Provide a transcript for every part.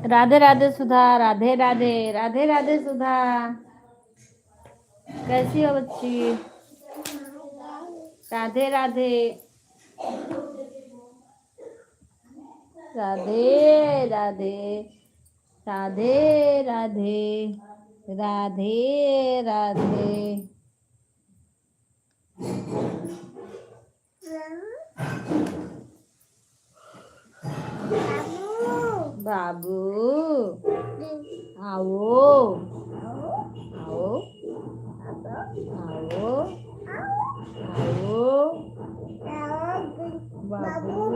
राधे राधे सुधा, राधे राधे, राधे राधे सुधा। कैसी हो बच्ची? राधे राधे, राधे राधे, राधे राधे, राधे राधे। बाबू आओ, आओ, आओ, आओ, बाबू,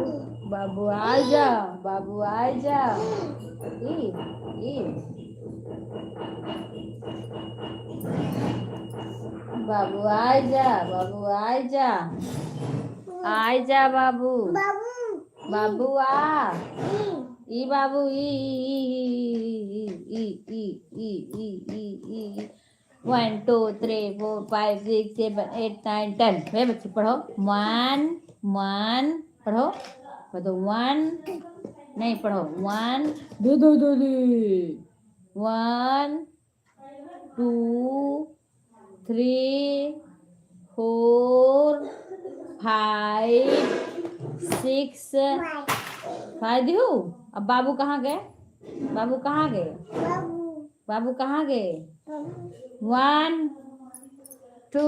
बाबू आजा, बाबू आजा। ई, बाबू आजा, बाबू आजा, आजा बाबू, बाबू आ, ई बाबू, ई 1 2 3 4 5 6 7 8 9 10। वे बच्चे पढ़ो 1 1 पढ़ो, पढ़ो 1 नहीं पढ़ो 1 दो दो दो दो 1 2 3 4 5 6 5 दू। अब बाबू कहाँ गए? बाबू कहाँ गए? बाबू कहाँ गए? 1 2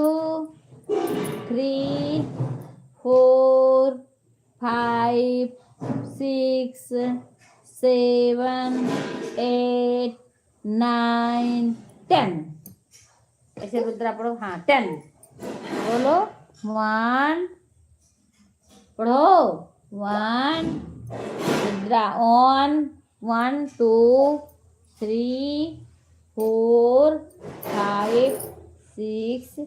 3 4 5 6 7 8 9 10। ऐसे रुद्रा पढ़ो, हाँ 10 बोलो 1 पढ़ो 1 रुद्रा ऑन 1 2 3 4 5 6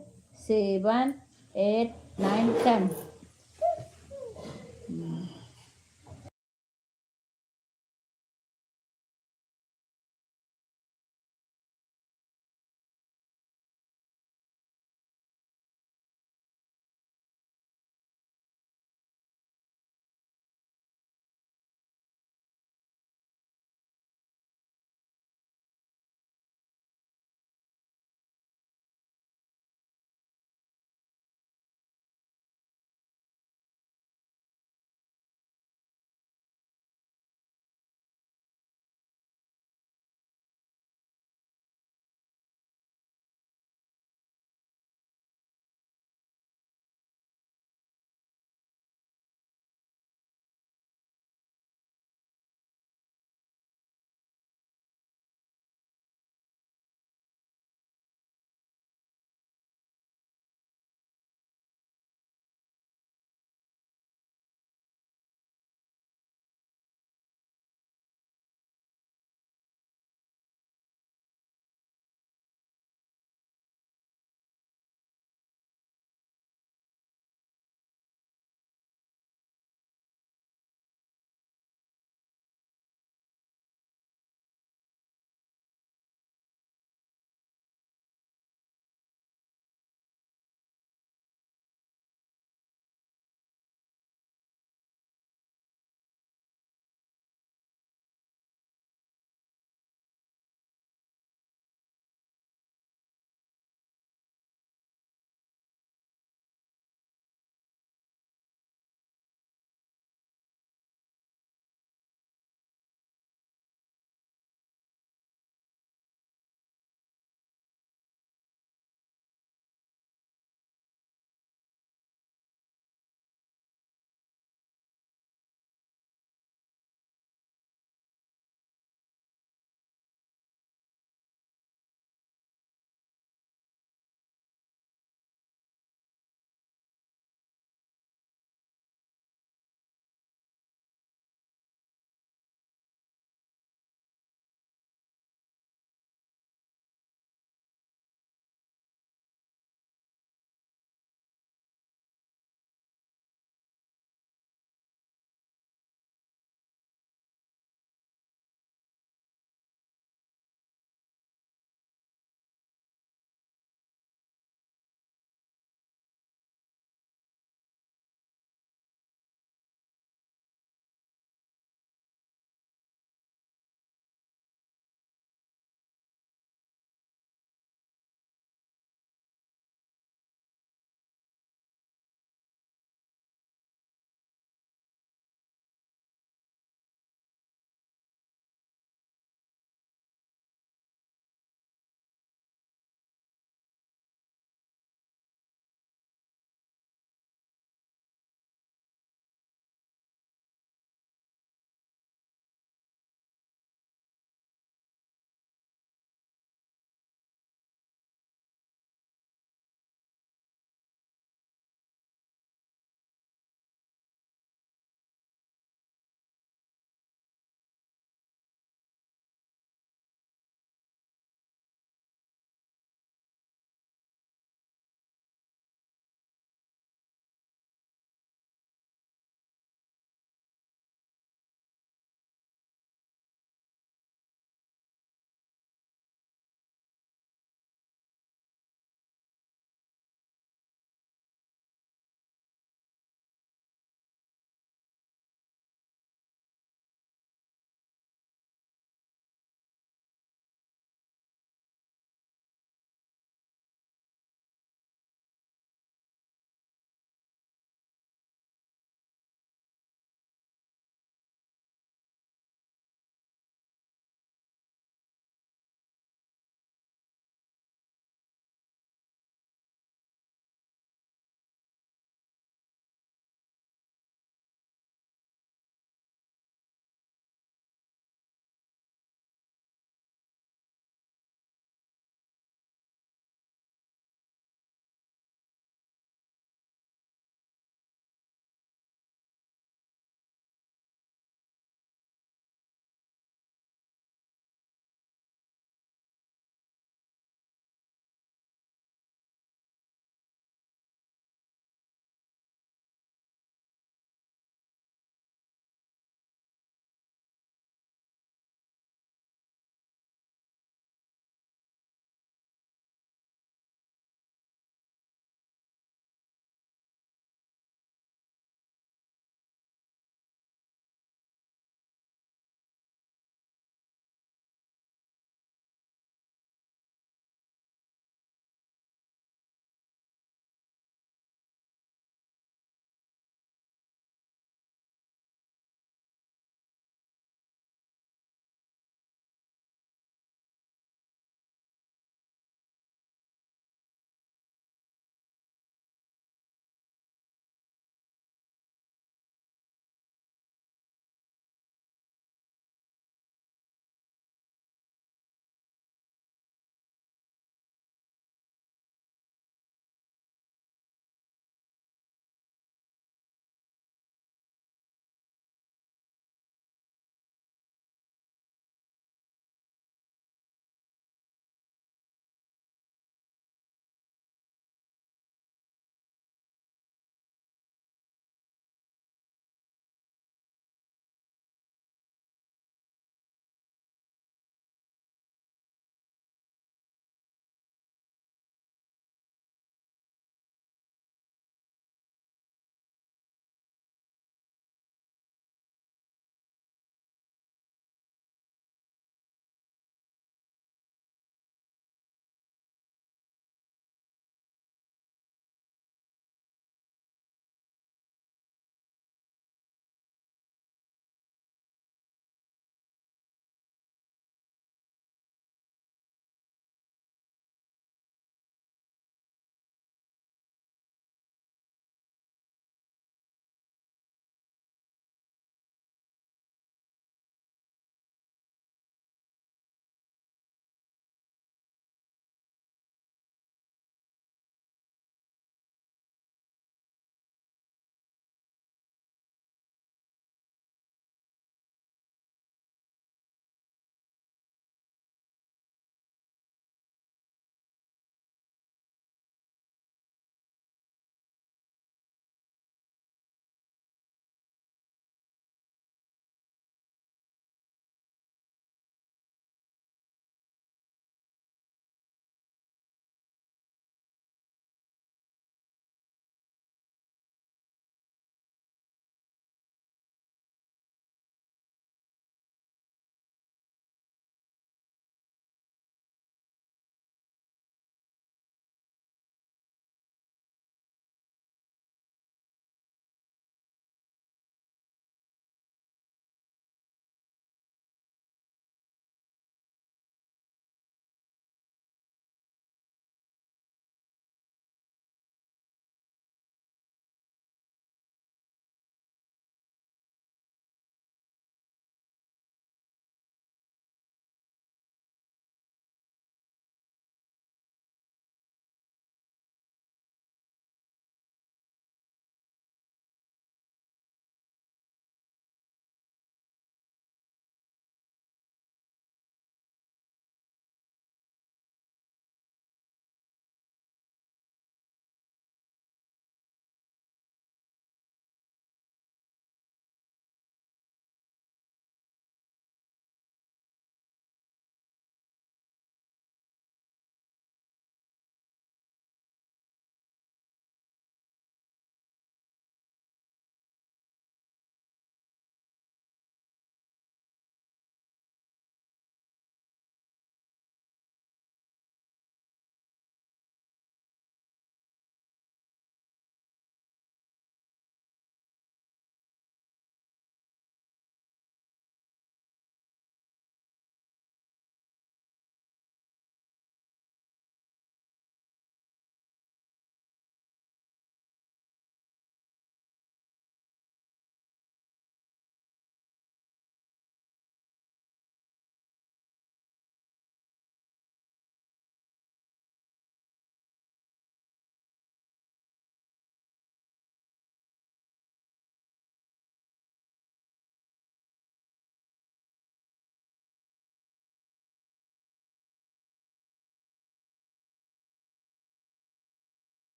7 8 9 10।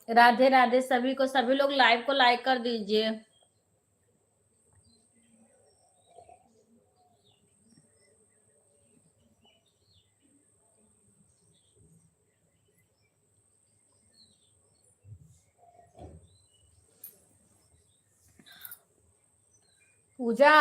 राधे राधे सभी को, सभी लोग लाइव को लाइक कर दीजिए। पूजा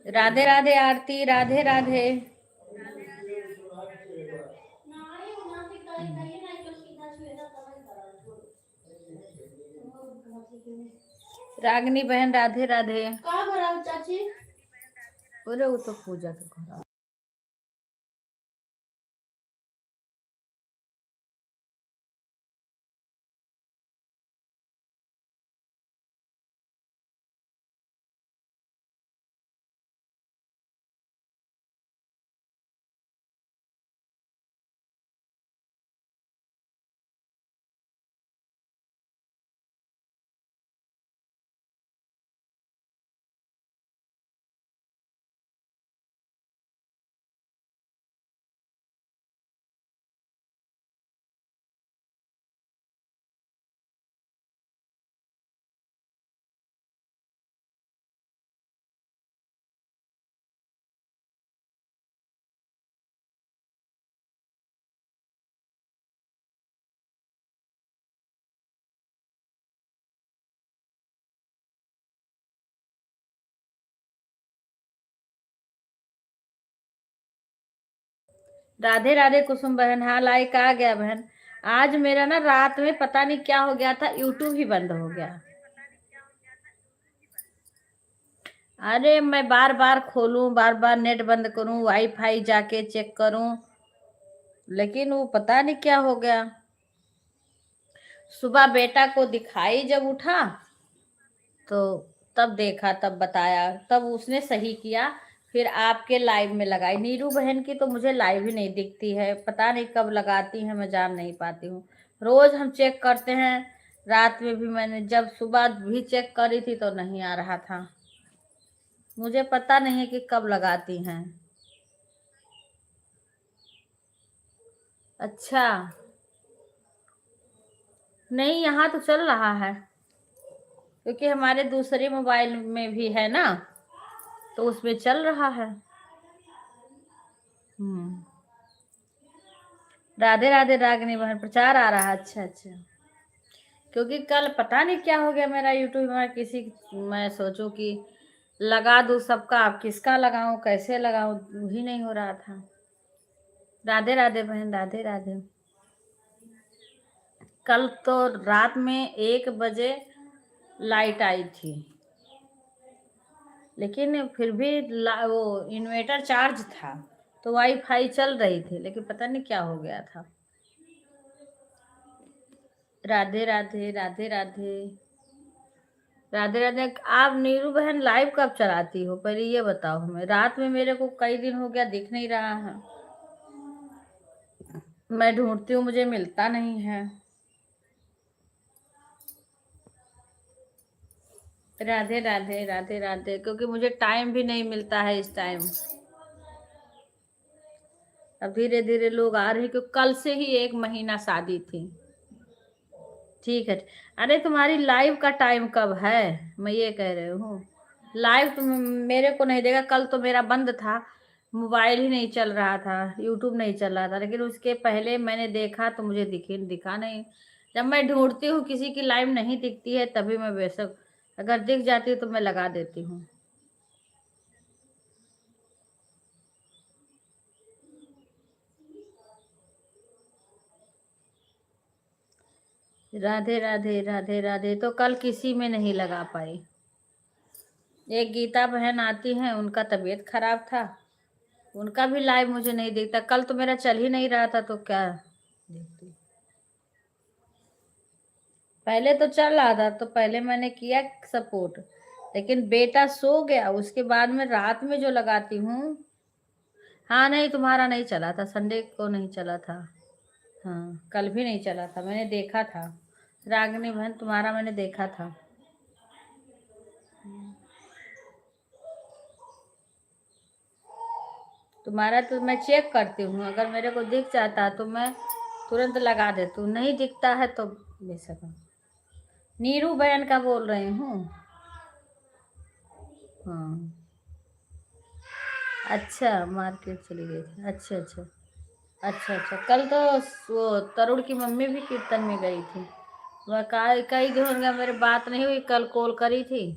राधे राधे आरती, राधे राधे। रागनी बहन राधे राधे। चाची बोले वो तो पूजा के घर। राधे राधे कुसुम बहन, हाँ लाइक आ गया बहन। आज मेरा ना रात में पता नहीं क्या हो गया था, यूट्यूब ही बंद हो गया। अरे मैं बार बार खोलूं, बार बार नेट बंद करूं, वाईफाई जाके चेक करूं, लेकिन वो पता नहीं क्या हो गया। सुबह बेटा को दिखाई जब उठा तो तब देखा, तब बताया, तब उसने सही किया। फिर आपके लाइव में लगाई। नीरू बहन की तो मुझे लाइव ही नहीं दिखती है, पता नहीं कब लगाती है, मैं जान नहीं पाती हूँ। रोज हम चेक करते हैं। रात में भी मैंने जब सुबह भी चेक करी थी तो नहीं आ रहा था। मुझे पता नहीं है कि कब लगाती हैं। अच्छा, नहीं यहाँ तो चल रहा है, क्योंकि हमारे दूसरे मोबाइल में भी है ना, तो उसमें चल रहा है। हम्म। राधे राधे रागिनी बहन, प्रचार आ रहा है। अच्छा अच्छा। क्योंकि कल पता नहीं क्या हो गया मेरा यूट्यूब में, किसी मैं सोचूं कि लगा दूं सबका, अब किसका लगाऊं, कैसे लगाऊं, वही नहीं हो रहा था। राधे राधे बहन, राधे राधे। कल तो रात में 1 बजे लाइट आई थी, लेकिन फिर भी वो इन्वर्टर चार्ज था, तो वाईफाई चल रही थी, लेकिन पता नहीं क्या हो गया था। राधे राधे, राधे राधे, राधे राधे। आप नीरू बहन लाइव कब चलाती हो, पहले ये बताओ हमें। रात में मेरे को कई दिन हो गया दिख नहीं रहा है, मैं ढूंढती हूँ, मुझे मिलता नहीं है। राधे राधे, राधे राधे। क्योंकि मुझे टाइम भी नहीं मिलता है इस टाइम। अब धीरे धीरे लोग आ रहे हैं, क्योंकि कल से ही 1 महीना शादी थी। ठीक है। अरे तुम्हारी लाइव का टाइम कब है, मैं ये कह रही हूँ। लाइव तुम मेरे को नहीं देगा। कल तो मेरा बंद था, मोबाइल ही नहीं चल रहा था, यूट्यूब नहीं चल रहा था, लेकिन उसके पहले मैंने देखा तो मुझे दिखा नहीं। जब मैं ढूंढती हूँ किसी की लाइव नहीं दिखती है, तभी मैं बेशक, अगर दिख जाती है तो मैं लगा देती हूँ। राधे राधे, राधे राधे। तो कल किसी में नहीं लगा पाई। एक गीता बहन आती हैं, उनका तबीयत खराब था, उनका भी लाइव मुझे नहीं दिखता। कल तो मेरा चल ही नहीं रहा था, तो क्या देखती। पहले तो चल रहा था, तो पहले मैंने किया सपोर्ट, लेकिन बेटा सो गया, उसके बाद में रात में जो लगाती हूँ। हाँ नहीं, तुम्हारा नहीं चला था, संडे को नहीं चला था। हाँ, कल भी नहीं चला था, मैंने देखा था। रागिनी बहन, तुम्हारा मैंने देखा था। तुम्हारा तो मैं चेक करती हूँ, अगर मेरे को दिख जाता तो मैं तुरंत लगा देती हूँ, नहीं दिखता है तो बेशक। नीरू बहन का बोल रही हूँ। हाँ। अच्छा, मार्केट चली गई थी। अच्छा अच्छा। अच्छा अच्छा। कल तो वो तरुण की मम्मी भी कीर्तन में गई थी। वह कई दिन हो गया मेरी बात नहीं हुई, कल कॉल करी थी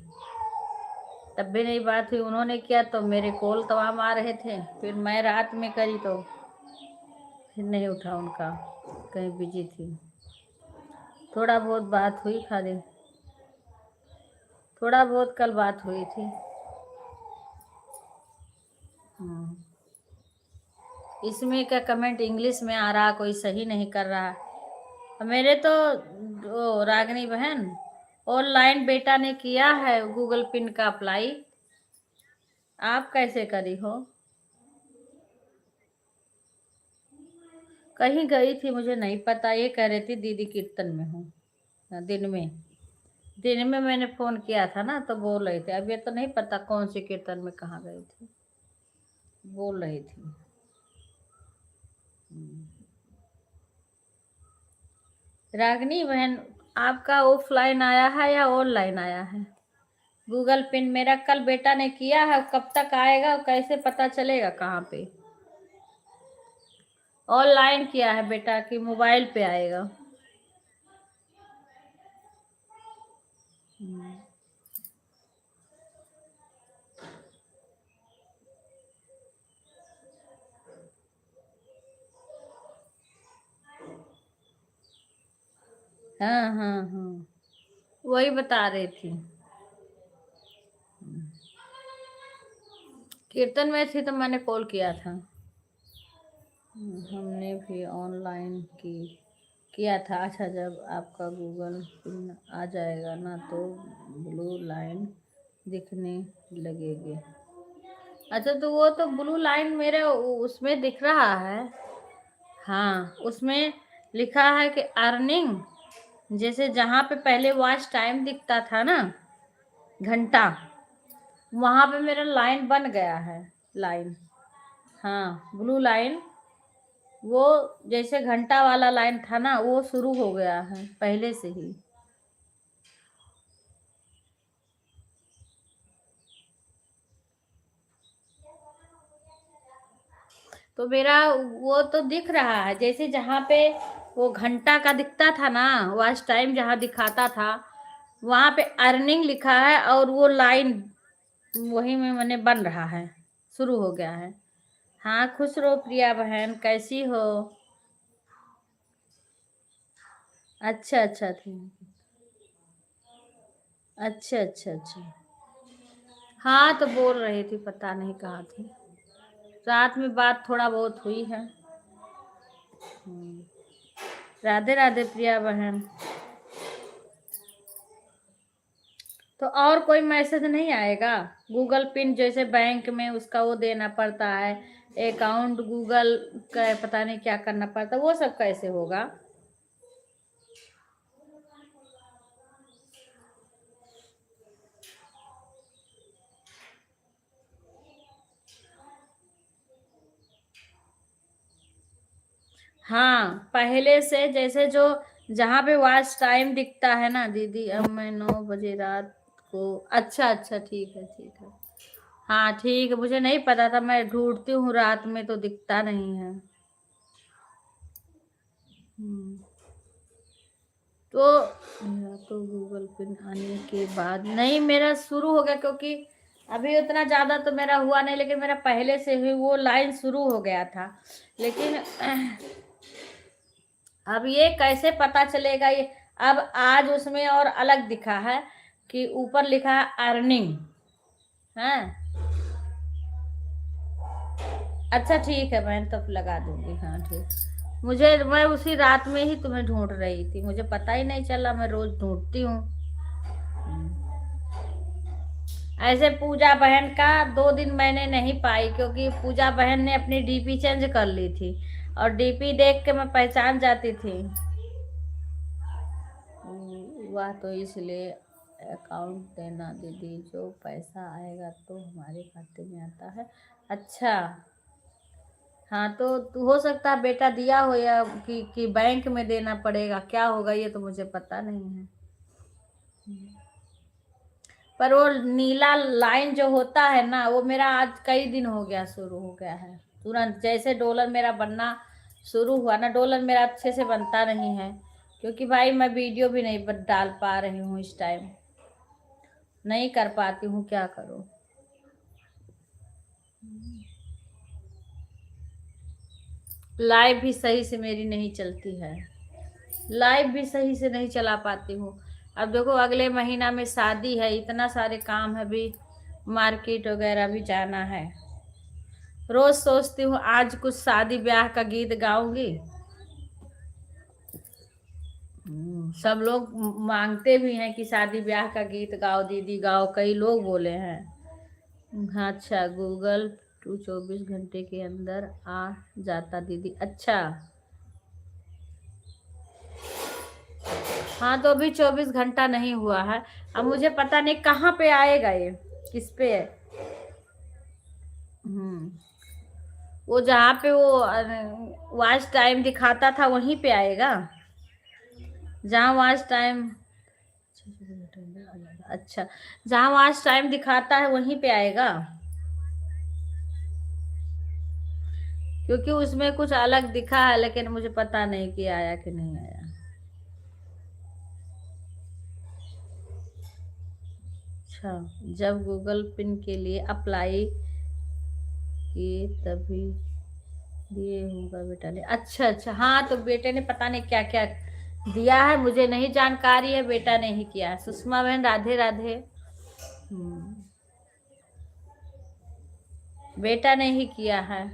तब भी नहीं बात हुई। उन्होंने किया तो मेरे कॉल तमाम आ रहे थे, फिर मैं रात में करी तो फिर नहीं उठा उनका, कहीं बिजी थी। थोड़ा बहुत बात हुई खाली, थोड़ा बहुत कल बात हुई थी। हम्म। इसमें क्या कमेंट इंग्लिश में आ रहा, कोई सही नहीं कर रहा। मेरे तो वो रागिनी बहन, ऑनलाइन बेटा ने किया है गूगल पिन का अप्लाई। आप कैसे करी हो? कहीं गई थी, मुझे नहीं पता, ये कह रही थी दीदी कीर्तन में हूँ। हाँ, दिन में मैंने फोन किया था ना, तो बोल रहे थे। अब ये तो नहीं पता कौन सी कीर्तन में कहाँ गई थी, बोल रही थी। हम्म। रागिनी बहन, आपका ऑफलाइन आया है या ऑनलाइन आया है गूगल पिन? मेरा कल बेटा ने किया है, कब तक आएगा, कैसे पता चलेगा कहाँ पे? ऑनलाइन किया है बेटा कि मोबाइल पे आएगा? हम्म। हाँ हाँ हाँ, वही बता रही थी। कीर्तन में थी तो मैंने कॉल किया था। हमने भी ऑनलाइन किया था। अच्छा, जब आपका गूगल पिन आ जाएगा ना तो ब्लू लाइन दिखने लगेगी। अच्छा, तो वो तो ब्लू लाइन मेरे उसमें दिख रहा है। हाँ, उसमें लिखा है कि अर्निंग, जैसे जहाँ पे पहले वॉच टाइम दिखता था ना, घंटा, वहां पे मेरा लाइन बन गया है। लाइन, हाँ, ब्लू लाइन, वो जैसे घंटा वाला लाइन था ना, वो शुरू हो गया है पहले से ही। तो मेरा वो तो दिख रहा है, जैसे जहाँ पे वो घंटा का दिखता था ना, वॉच टाइम जहाँ दिखाता था, वहां पे अर्निंग लिखा है और वो लाइन वही में मैंने बन रहा है, शुरू हो गया है। हाँ, खुश रहो प्रिया बहन, कैसी हो? अच्छा अच्छा, ठीक। अच्छा अच्छा अच्छा। हाँ, तो बोल रही थी, पता नहीं कहाँ थी। रात में बात थोड़ा बहुत हुई है। राधे राधे प्रिया बहन। तो और कोई मैसेज नहीं आएगा? गूगल पिन जैसे बैंक में उसका वो देना पड़ता है, अकाउंट गूगल का पता नहीं क्या करना पड़ता, वो सब कैसे होगा? हाँ, पहले से जैसे जो जहाँ पे वॉच टाइम दिखता है ना दीदी, अब मैं 9 बजे रात को। अच्छा अच्छा, ठीक है ठीक है। हाँ ठीक है, मुझे नहीं पता था, मैं ढूंढती हूँ रात में तो दिखता नहीं है। हम्म, तो मेरा तो गूगल पिन आने के बाद नहीं, मेरा शुरू हो गया, क्योंकि अभी उतना ज्यादा तो मेरा हुआ नहीं, लेकिन मेरा पहले से ही वो लाइन शुरू हो गया था। लेकिन अब ये कैसे पता चलेगा? ये अब आज उसमें और अलग दिखा है कि ऊपर लिखा है अर्निंग है। अच्छा ठीक है, मैं तब लगा दूंगी। हाँ ठीक। मैं उसी रात में ही तुम्हें ढूंढ रही थी, मुझे पता ही नहीं चला, मैं रोज ढूंढती हूँ। ऐसे पूजा बहन का 2 दिन मैंने नहीं पाई, क्योंकि पूजा बहन ने अपनी डीपी चेंज कर ली थी, और डीपी देख के मैं पहचान जाती थी। वह तो इसलिए अकाउंट देना दीदी, जो पैसा आएगा तो हमारे खाते में आता है। अच्छा, हाँ, तो हो सकता है बेटा दिया हो, या कि बैंक में देना पड़ेगा, क्या होगा ये तो मुझे पता नहीं है। पर वो नीला लाइन जो होता है ना, वो मेरा आज कई दिन हो गया शुरू हो गया है। तुरंत जैसे डॉलर मेरा बनना शुरू हुआ ना, डॉलर मेरा अच्छे से बनता नहीं है, क्योंकि भाई मैं वीडियो भी नहीं डाल पा रही हूँ इस टाइम, नहीं कर पाती हूँ, क्या करूँ। लाइव भी सही से मेरी नहीं चलती है, लाइव भी सही से नहीं चला पाती हूँ। अब देखो, अगले महीना में शादी है, इतना सारे काम है, अभी मार्केट वगैरह भी जाना है। रोज सोचती हूँ आज कुछ शादी ब्याह का गीत गाऊंगी। सब लोग मांगते भी हैं कि शादी ब्याह का गीत गाओ दीदी, गाओ, कई लोग बोले हैं। हाँ, अच्छा, गूगल टू 24 घंटे के अंदर आ जाता दीदी। अच्छा, हाँ, तो अभी 24 घंटा नहीं हुआ है। अब मुझे पता नहीं कहाँ पे आएगा ये, किस पे है। हम्म, वो जहाँ पे वो वॉच टाइम दिखाता था वहीं पे आएगा, जहाँ वॉच टाइम। अच्छा, जहाँ वॉच टाइम दिखाता है वहीं पे आएगा, क्योंकि उसमें कुछ अलग दिखा है, लेकिन मुझे पता नहीं कि आया कि नहीं आया। अच्छा, जब गूगल पिन के लिए अप्लाई किए तभी दिए होगा बेटा ने। अच्छा अच्छा, हाँ, तो बेटे ने पता नहीं क्या क्या दिया है, मुझे नहीं जानकारी है, बेटा ने ही किया है। सुषमा बहन, राधे राधे। हम्म, बेटा ने ही किया है।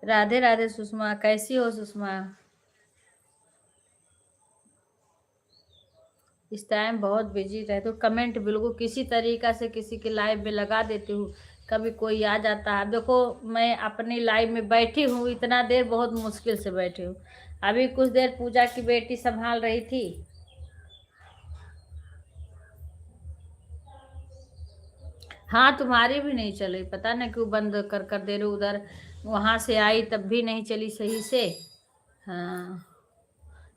राधे राधे सुषमा, कैसी हो सुषमा? इस टाइम बहुत बिजी रहती हूँ, कमेंट बिल्कुल किसी तरीका से किसी के लाइव में लगा देती हूँ, कभी कोई आ जाता है। देखो मैं अपनी लाइव में बैठी हूँ, इतना देर बहुत मुश्किल से बैठी हूँ। अभी कुछ देर पूजा की बेटी संभाल रही थी। हाँ तुम्हारी भी नहीं चली, पता नहीं क्यों बंद कर कर दे रहे। उधर वहां से आई तब भी नहीं चली सही से। हाँ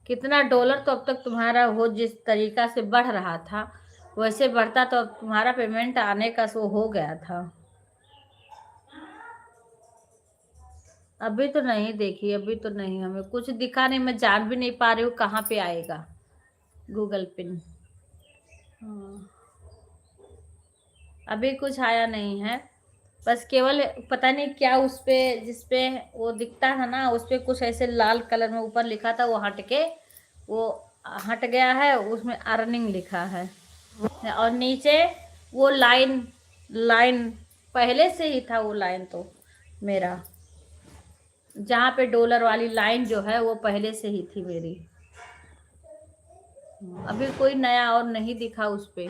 कितना डॉलर तो अब तक तुम्हारा हो जिस तरीका से बढ़ रहा था वैसे बढ़ता तो अब तुम्हारा पेमेंट आने का सो हो गया था। अभी तो नहीं देखी, अभी तो नहीं, हमें कुछ दिखा नहीं, मैं जान भी नहीं पा रही हूँ कहाँ पे आएगा गूगल पिन। हाँ, अभी कुछ आया नहीं है, बस केवल पता नहीं क्या उस पे जिसपे वो दिखता था ना उस पे कुछ ऐसे लाल कलर में ऊपर लिखा था, वो हट के वो हट गया है, उसमें अर्निंग लिखा है। और नीचे वो लाइन लाइन पहले से ही था, वो लाइन तो मेरा जहाँ पे डॉलर वाली लाइन जो है वो पहले से ही थी मेरी। अभी कोई नया और नहीं दिखा उस पे।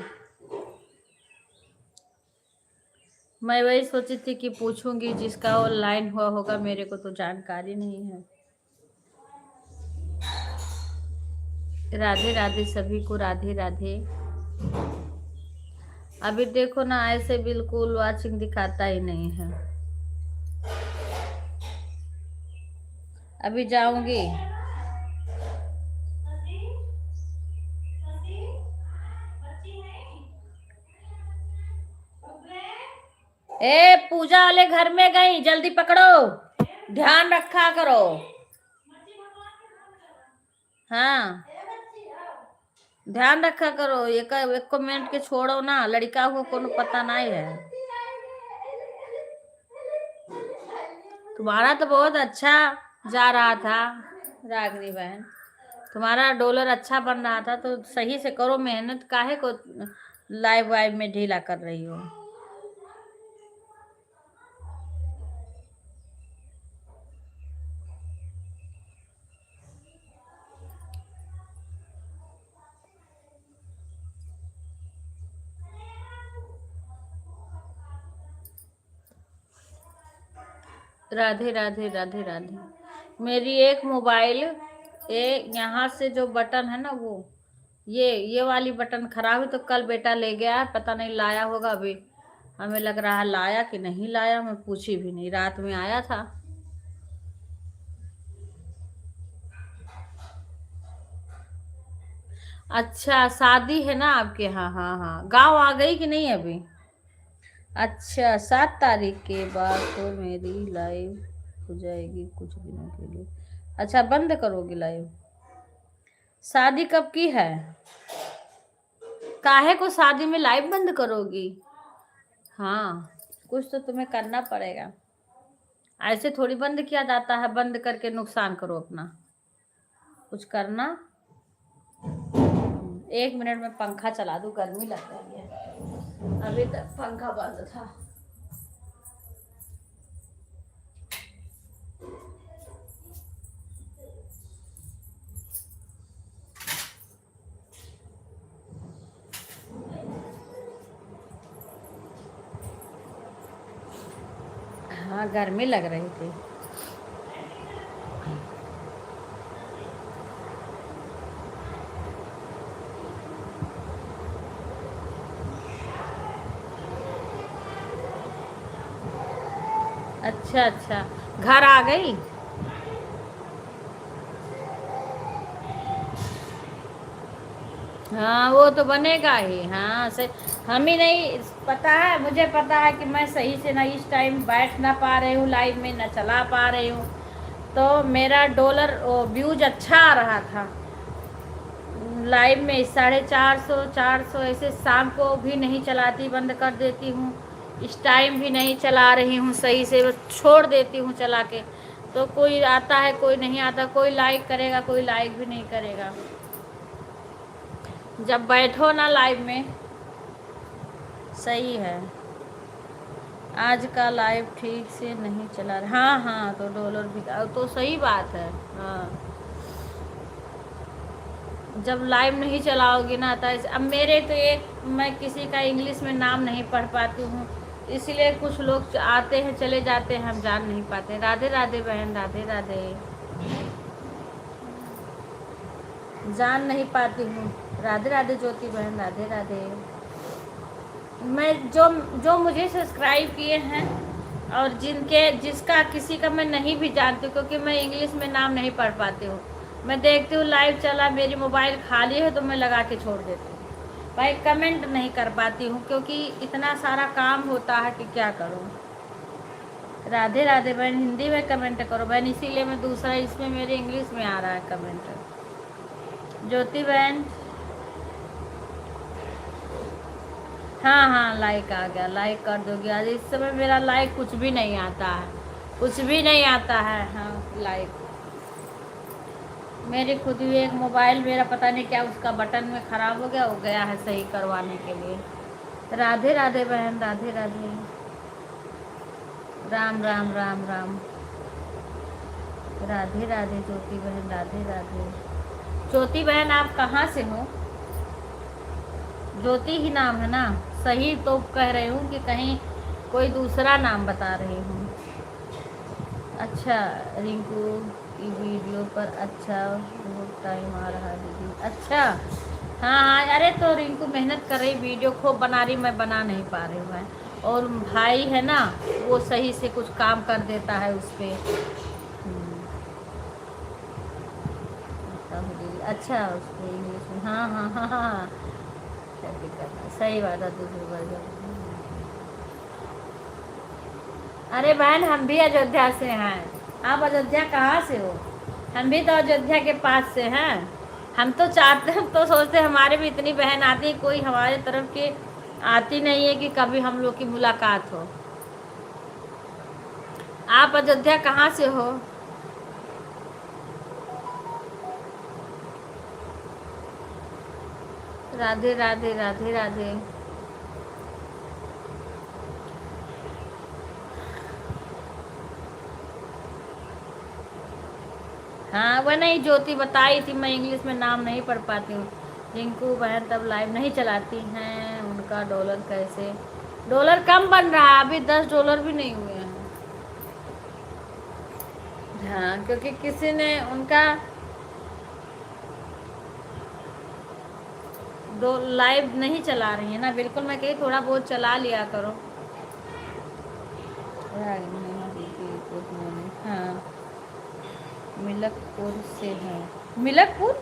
मैं वही सोची थी कि पूछूंगी, जिसका ऑनलाइन हुआ होगा, मेरे को तो जानकारी नहीं है। राधे राधे सभी को, राधे राधे। अभी देखो ना ऐसे बिल्कुल वाचिंग दिखाता ही नहीं है। अभी जाऊंगी। ए पूजा वाले घर में गई, जल्दी पकड़ो, ध्यान रखा करो। हाँ ध्यान रखा करो, एक कमेंट के छोड़ो ना, लड़का को कोनो पता नहीं है। तुम्हारा तो बहुत अच्छा जा रहा था रागनी बहन, तुम्हारा डॉलर अच्छा बन रहा था, तो सही से करो मेहनत, काहे को लाइव वाइव में ढीला कर रही हो। राधे राधे राधे राधे। मेरी एक मोबाइल यहाँ से जो बटन है ना वो ये वाली बटन खराब है, तो कल बेटा ले गया है, पता नहीं लाया होगा। अभी हमें लग रहा है लाया कि नहीं लाया, मैं पूछी भी नहीं, रात में आया था। अच्छा शादी है ना आपके? हाँ हाँ हाँ, गांव आ गई कि नहीं अभी? अच्छा 7 तारीख के बाद तो मेरी लाइव हो जाएगी कुछ दिनों के लिए। अच्छा बंद करोगी लाइव? शादी कब की है? काहे को शादी में लाइव बंद करोगी? हाँ कुछ तो तुम्हें करना पड़ेगा, ऐसे थोड़ी बंद किया जाता है, बंद करके नुकसान करो अपना, कुछ करना। 1 मिनट में पंखा चला दूं, गर्मी लग रही है, अभी तक पंखा बंद था। हाँ गर्मी लग रही थी। अच्छा अच्छा, घर आ गई? हाँ वो तो बनेगा ही, हाँ सही। हम ही नहीं, पता है, मुझे पता है कि मैं सही से ना इस टाइम बैठ ना पा रही हूँ लाइव में, ना चला पा रही हूँ, तो मेरा डॉलर व्यूज अच्छा आ रहा था लाइव में। 450 400 ऐसे शाम को भी नहीं चलाती, बंद कर देती हूँ, इस टाइम भी नहीं चला रही हूँ सही से, बस छोड़ देती हूँ चला के, तो कोई आता है कोई नहीं आता, कोई लाइक करेगा कोई लाइक भी नहीं करेगा। जब बैठो ना लाइव में सही है। आज का लाइव ठीक से नहीं चला रहा। हाँ हाँ, तो डॉलर भी तो सही बात है। हाँ, जब लाइव नहीं चलाओगी ना तो अब मेरे तो एक, मैं किसी का इंग्लिश में नाम नहीं पढ़ पाती हूँ, इसलिए कुछ लोग आते हैं चले जाते हैं, हम जान नहीं पाते। राधे राधे बहन, राधे राधे। जान नहीं पाती हूँ। राधे राधे ज्योति बहन, राधे राधे। मैं जो मुझे सब्सक्राइब किए हैं और जिसका किसी का मैं नहीं भी जानती, क्योंकि मैं इंग्लिश में नाम नहीं पढ़ पाती हूँ। मैं देखती हूँ लाइव चला, मेरी मोबाइल खाली है तो मैं लगा के छोड़ देती हूँ भाई, कमेंट नहीं कर पाती हूँ क्योंकि इतना सारा काम होता है कि क्या करूँ। राधे राधे बहन, हिंदी में कमेंट करो बहन, इसीलिए मैं दूसरा इसमें मेरे इंग्लिश में आ रहा है कमेंट। ज्योति बहन, हाँ हाँ, लाइक आ गया, लाइक कर दोगे। आज इस समय मेरा लाइक कुछ भी नहीं आता है, कुछ भी नहीं आता है। हाँ, लाइक मेरी खुद ही एक मोबाइल मेरा पता नहीं क्या उसका बटन में ख़राब हो गया है सही करवाने के लिए। राधे राधे बहन, राधे राधे। राम राम राम राम। राधे राधे ज्योति बहन, राधे राधे। ज्योति बहन आप कहाँ से हो? ज्योति ही नाम है ना? सही तो कह रही हूँ कि कहीं कोई दूसरा नाम बता रही हूँ। अच्छा, रिंकू की वीडियो पर अच्छा बहुत टाइम आ रहा है दीदी। अच्छा, हाँ हाँ, अरे तो रिंकू मेहनत कर रही, वीडियो खूब बना रही, मैं बना नहीं पा रही हूँ मैं। और भाई है ना, वो सही से कुछ काम कर देता है उस पर। अच्छा, उसको इंग्लिश में, हाँ हाँ हाँ हाँ, क्या दिक्कत है, सही बात है। दूसरी बार अरे बहन, हम भी अयोध्या से हैं। आप अयोध्या कहाँ से हो? हम भी तो अयोध्या के पास से हैं। हम तो चाहते हैं, तो सोचते हमारे भी इतनी बहन आती, कोई हमारे तरफ की आती नहीं है कि कभी हम लोग की मुलाकात हो। आप अयोध्या कहाँ से हो? राधे राधे, राधे राधे। हाँ, वह नहीं, ज्योति बताई थी, मैं इंग्लिश में नाम नहीं पढ़ पाती हूँ। रिंकू बहन तब लाइव नहीं चलाती हैं, उनका डॉलर कैसे? डॉलर कम बन रहा है, अभी $10 भी नहीं हुए हैं। हाँ, क्योंकि किसी ने उनका दो लाइव नहीं चला रही है ना, बिल्कुल। मैं कही थोड़ा बहुत चला लिया करो। हाँ, मिलकपुर से है। मिलकपुर,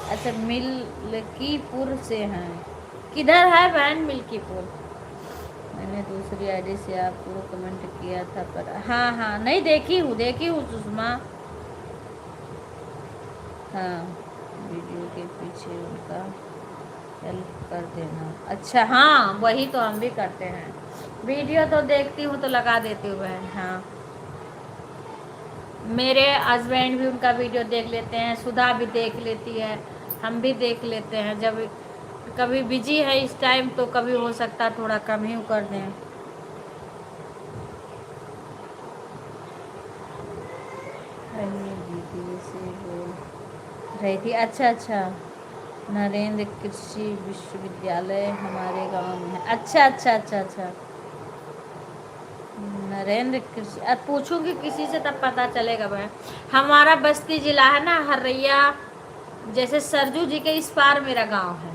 अच्छा, मिल्कीपुर से हैं। किधर है बहन मिल्कीपुर? मैंने दूसरी आईडी से आपको कमेंट किया था पर, हाँ हाँ, नहीं देखी हूँ सुषमा। हाँ, वीडियो के पीछे उनका हेल्प कर देना। अच्छा, हाँ, वही तो हम भी करते हैं, वीडियो तो देखती हूँ तो लगा देती हूँ बहन। हाँ, मेरे हस्बैंड भी उनका वीडियो देख लेते हैं, सुधा भी देख लेती है, हम भी देख लेते हैं। जब कभी बिजी है इस टाइम तो कभी हो सकता थोड़ा कम ही कर दें। दीदी से बोल रही थी। अच्छा अच्छा, नरेंद्र कृषि विश्वविद्यालय हमारे गांव में है। अच्छा अच्छा अच्छा अच्छा, नरेंद्र कृषि, अब पूछूंगी किसी से तब पता चलेगा बहन। हमारा बस्ती जिला है ना, हर्रैया, जैसे सरजू जी के इस पार मेरा गांव है।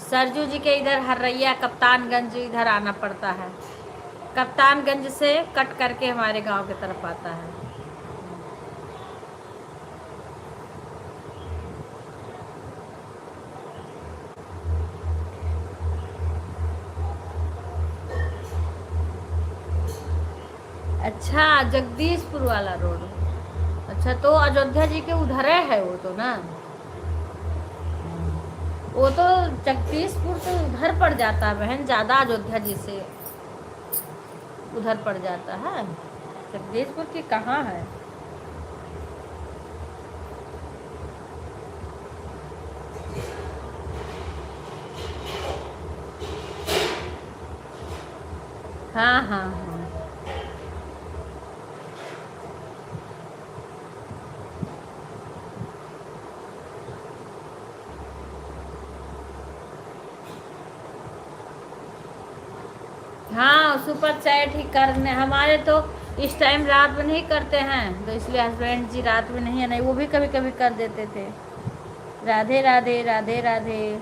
सरजू जी के इधर हर्रैया, कप्तानगंज, इधर आना पड़ता है। कप्तानगंज से कट करके हमारे गांव की तरफ आता है। अच्छा, जगदीशपुर वाला रोड। अच्छा, तो अयोध्या जी के उधर है वो तो ना, वो तो जगदीशपुर तो उधर पड़ जाता है बहन, ज़्यादा अयोध्या जी से उधर पड़ जाता है। जगदीशपुर की कहाँ है? हाँ हाँ हाँ। हाँ सुपर चैट ही करने हमारे तो इस टाइम रात में नहीं करते हैं, तो इसलिए हस्बैंड जी रात में नहीं है, नहीं वो भी कभी कभी कर देते थे। राधे राधे राधे राधे।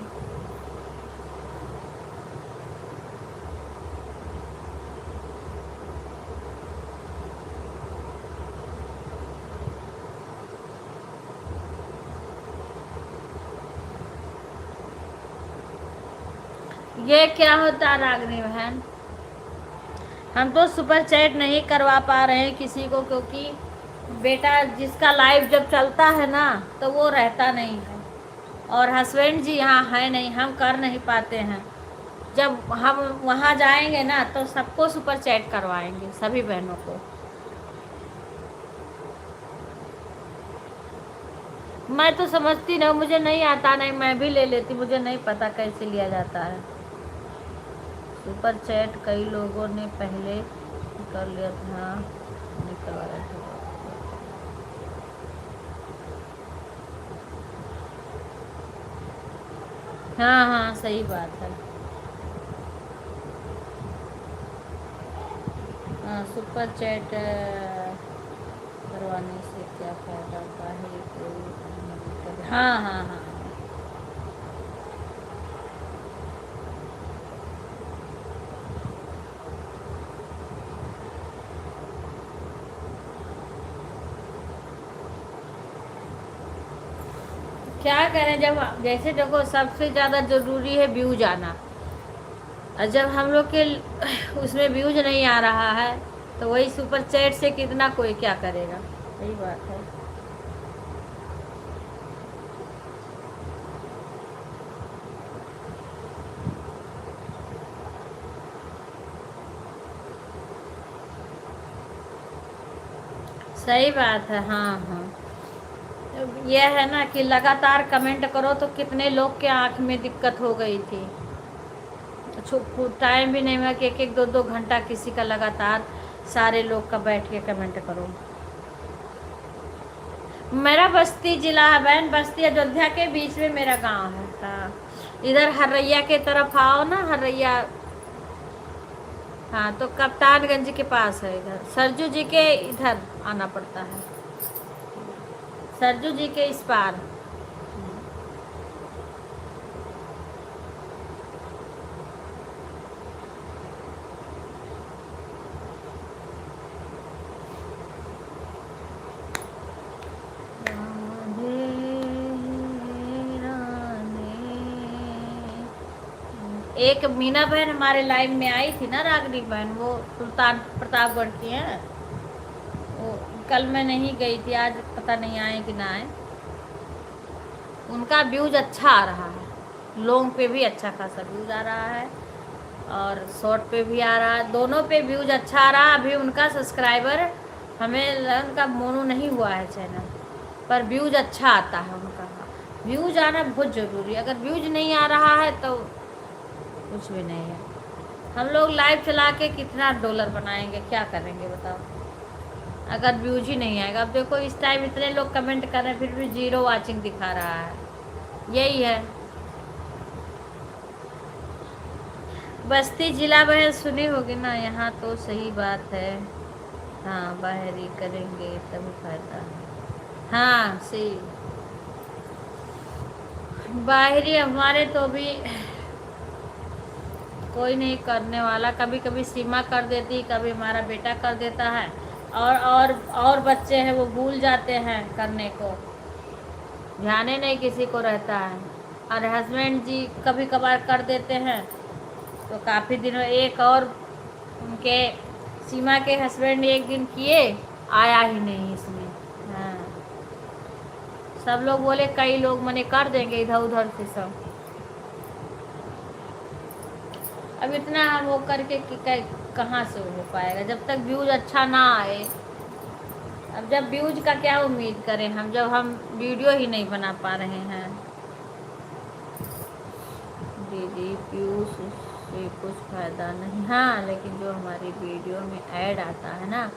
ये क्या होता है रागनी बहन? हम तो सुपर चैट नहीं करवा पा रहे हैं किसी को, क्योंकि बेटा जिसका लाइव जब चलता है ना तो वो रहता नहीं है, और हस्बैंड जी यहाँ है नहीं, हम कर नहीं पाते हैं। जब हम वहाँ जाएंगे ना तो सबको सुपर चैट करवाएंगे, सभी बहनों को। मैं तो समझती नहीं, मुझे नहीं आता, नहीं मैं भी ले लेती, मुझे नहीं पता कैसे लिया जाता है सुपर चैट। कई लोगों ने पहले कर लिया था, निकलवाया था। हाँ हाँ सही बात है। हाँ सुपर चैट करवाने से क्या फायदा होता है? कोई हाँ हाँ हाँ। क्या करें, जब जैसे देखो सबसे ज़्यादा ज़रूरी है व्यूज आना, और जब हम लोग के उसमें व्यूज नहीं आ रहा है तो वही सुपर चैट से कितना कोई क्या करेगा। सही बात है। सही बात है। हाँ हाँ। यह है ना कि लगातार कमेंट करो तो कितने लोग के आँख में दिक्कत हो गई थी। टाइम भी नहीं हुआ कि एक एक दो दो घंटा किसी का लगातार सारे लोग का बैठ के कमेंट करो। मेरा बस्ती जिला है बहन, बस्ती अयोध्या के बीच में मेरा गांव है। हाँ इधर हरैया के तरफ आओ ना, हरैया। हाँ तो कप्तानगंज के पास है, इधर सरजू जी के इधर आना पड़ता है, सरजू जी के इस पार। एक मीना बहन हमारे लाइव में आई थी ना, रागनी बहन, वो सुल्तान प्रतापगढ़ की हैं। वो कल मैं नहीं गई थी, आज पता नहीं आए कि ना आए। उनका व्यूज अच्छा आ रहा है, लॉन्ग पे भी अच्छा खासा व्यूज आ रहा है और शॉर्ट पे भी आ रहा है, दोनों पे व्यूज अच्छा आ रहा है। अभी उनका सब्सक्राइबर हमें उनका मोनू नहीं हुआ है चैनल पर, व्यूज अच्छा आता है उनका। व्यूज आना बहुत ज़रूरी है, अगर व्यूज नहीं आ रहा है तो कुछ भी नहीं है। हम लोग लाइव चला के कितना डॉलर बनाएंगे, क्या करेंगे बताओ, अगर व्यूज ही नहीं आएगा। अब देखो इस टाइम इतने लोग कमेंट कर रहे हैं फिर भी 0 वाचिंग दिखा रहा है, यही है। बस्ती जिला बहन सुनी होगी ना, यहाँ तो सही बात है। हाँ बाहरी करेंगे तभी फायदा है। हाँ सही, बाहरी हमारे तो भी कोई नहीं करने वाला। कभी कभी सीमा कर देती, कभी हमारा बेटा कर देता है, और बच्चे हैं वो भूल जाते हैं करने को, ध्यान ही नहीं किसी को रहता है। और हस्बैंड जी कभी कभार कर देते हैं, तो काफ़ी दिनों एक और उनके सीमा के हस्बैंड एक दिन किए, आया ही नहीं इसमें। हाँ सब लोग बोले, कई लोग मने कर देंगे इधर उधर से सब। अब इतना हम वो करके कहाँ से हो पाएगा जब तक व्यूज अच्छा ना आए। अब जब व्यूज का क्या उम्मीद करें हम, जब हम वीडियो ही नहीं बना पा रहे हैं। दीदी पीयूष उससे कुछ फ़ायदा नहीं। हाँ, लेकिन जो हमारी वीडियो में ऐड आता है ना,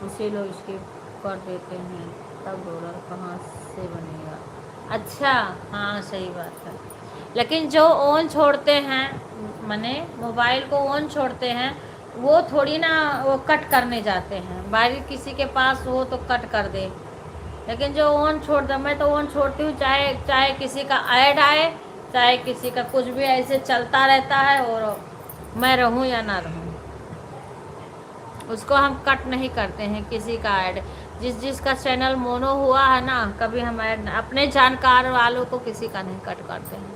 उसे लोग स्किप कर देते हैं, तब डॉलर कहाँ से बनेगा। अच्छा, हाँ सही बात है। लेकिन जो ऑन छोड़ते हैं, माने मोबाइल को ऑन छोड़ते हैं, वो थोड़ी ना वो कट करने जाते हैं। बाकी किसी के पास हो तो कट कर दे, लेकिन जो ऑन छोड़ दे, मैं तो ऑन छोड़ती हूँ, चाहे चाहे किसी का ऐड आए, चाहे किसी का कुछ भी, ऐसे चलता रहता है और मैं रहूँ या ना रहूँ, उसको हम कट नहीं करते हैं किसी का ऐड। जिसका चैनल मोनो हुआ है ना, कभी हम ऐड अपने जानकार वालों को किसी का नहीं कट करते हैं।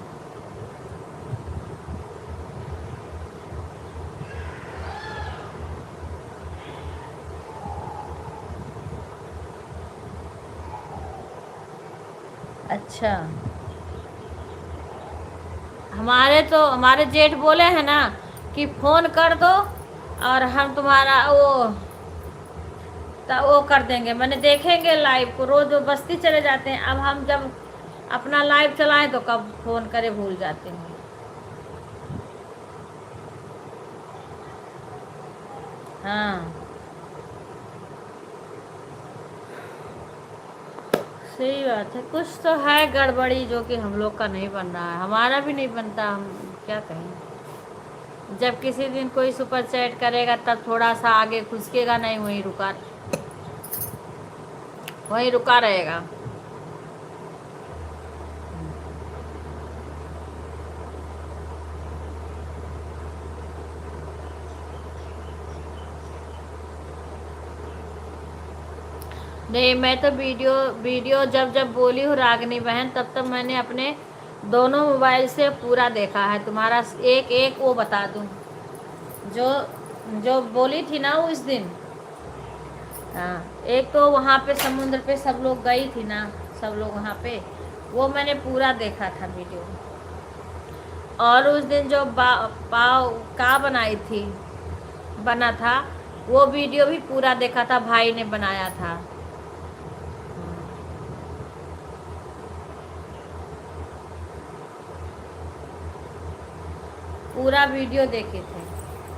अच्छा, हमारे जेठ बोले हैं ना कि फ़ोन कर दो और हम तुम्हारा वो कर देंगे, मैंने देखेंगे लाइव को। रोज़ वो बस्ती चले जाते हैं, अब हम जब अपना लाइव चलाएं तो कब फ़ोन करे भूल जाते हैं। हाँ सही बात है, कुछ तो है गड़बड़ी जो कि हम लोग का नहीं बन रहा है, हमारा भी नहीं बनता, हम क्या कहें। जब किसी दिन कोई सुपर चैट करेगा तब थोड़ा सा आगे खुसकेगा, नहीं वहीं रुका रहेगा। नहीं, मैं तो वीडियो वीडियो जब जब बोली हूँ रागनी बहन, तब तब मैंने अपने दोनों मोबाइल से पूरा देखा है। तुम्हारा एक एक वो बता दूँ, जो जो बोली थी ना उस दिन। हाँ, एक तो वहाँ पे समुद्र पे सब लोग गई थी ना, सब लोग वहाँ पे, वो मैंने पूरा देखा था वीडियो। और उस दिन जो पाव का बनाई थी, बना था, वो वीडियो भी पूरा देखा था, भाई ने बनाया था। पूरा वीडियो देखे थे।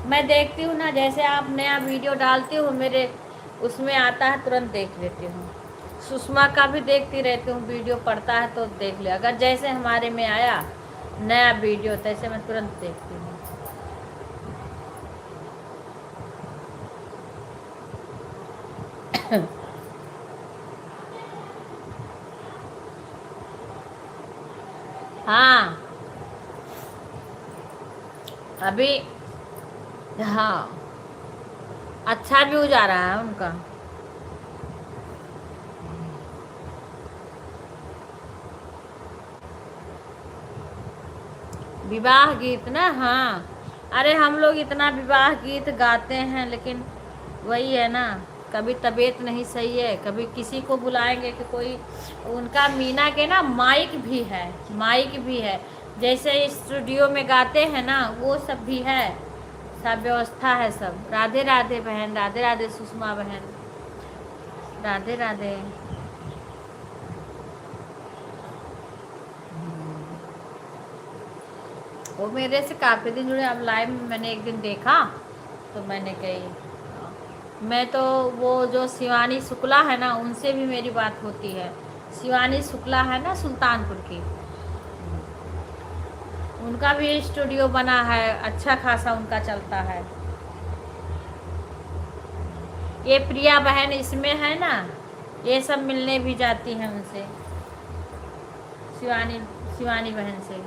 मैं देखती हूँ ना, जैसे आप नया वीडियो डालती हूँ, मेरे उसमें आता है, तुरंत देख लेती हूँ। सुषमा का भी देखती रहती हूँ, वीडियो पड़ता है तो देख लिया। अगर जैसे हमारे में आया नया वीडियो, तैसे मैं तुरंत देखती हूँ। हाँ अभी, हाँ अच्छा व्यूज आ रहा है उनका। विवाह गीत ना, हाँ। अरे हम लोग इतना विवाह गीत गाते हैं, लेकिन वही है ना, कभी तबीयत नहीं सही है, कभी किसी को बुलाएंगे कि कोई, उनका मीना के ना माइक भी है, माइक भी है, जैसे स्टूडियो में गाते हैं ना, वो सब भी है, सब व्यवस्था है सब। राधे राधे बहन, राधे राधे सुषमा बहन, राधे राधे। वो मेरे से काफ़ी दिन जुड़े, अब लाइव में मैंने एक दिन देखा तो मैंने कही, मैं तो वो जो शिवानी शुक्ला है ना, उनसे भी मेरी बात होती है। शिवानी शुक्ला है ना सुल्तानपुर की, उनका भी स्टूडियो बना है, अच्छा खासा उनका चलता है। ये प्रिया बहन इसमें है ना, ये सब मिलने भी जाती हैं उनसे, शिवानी शिवानी बहन से,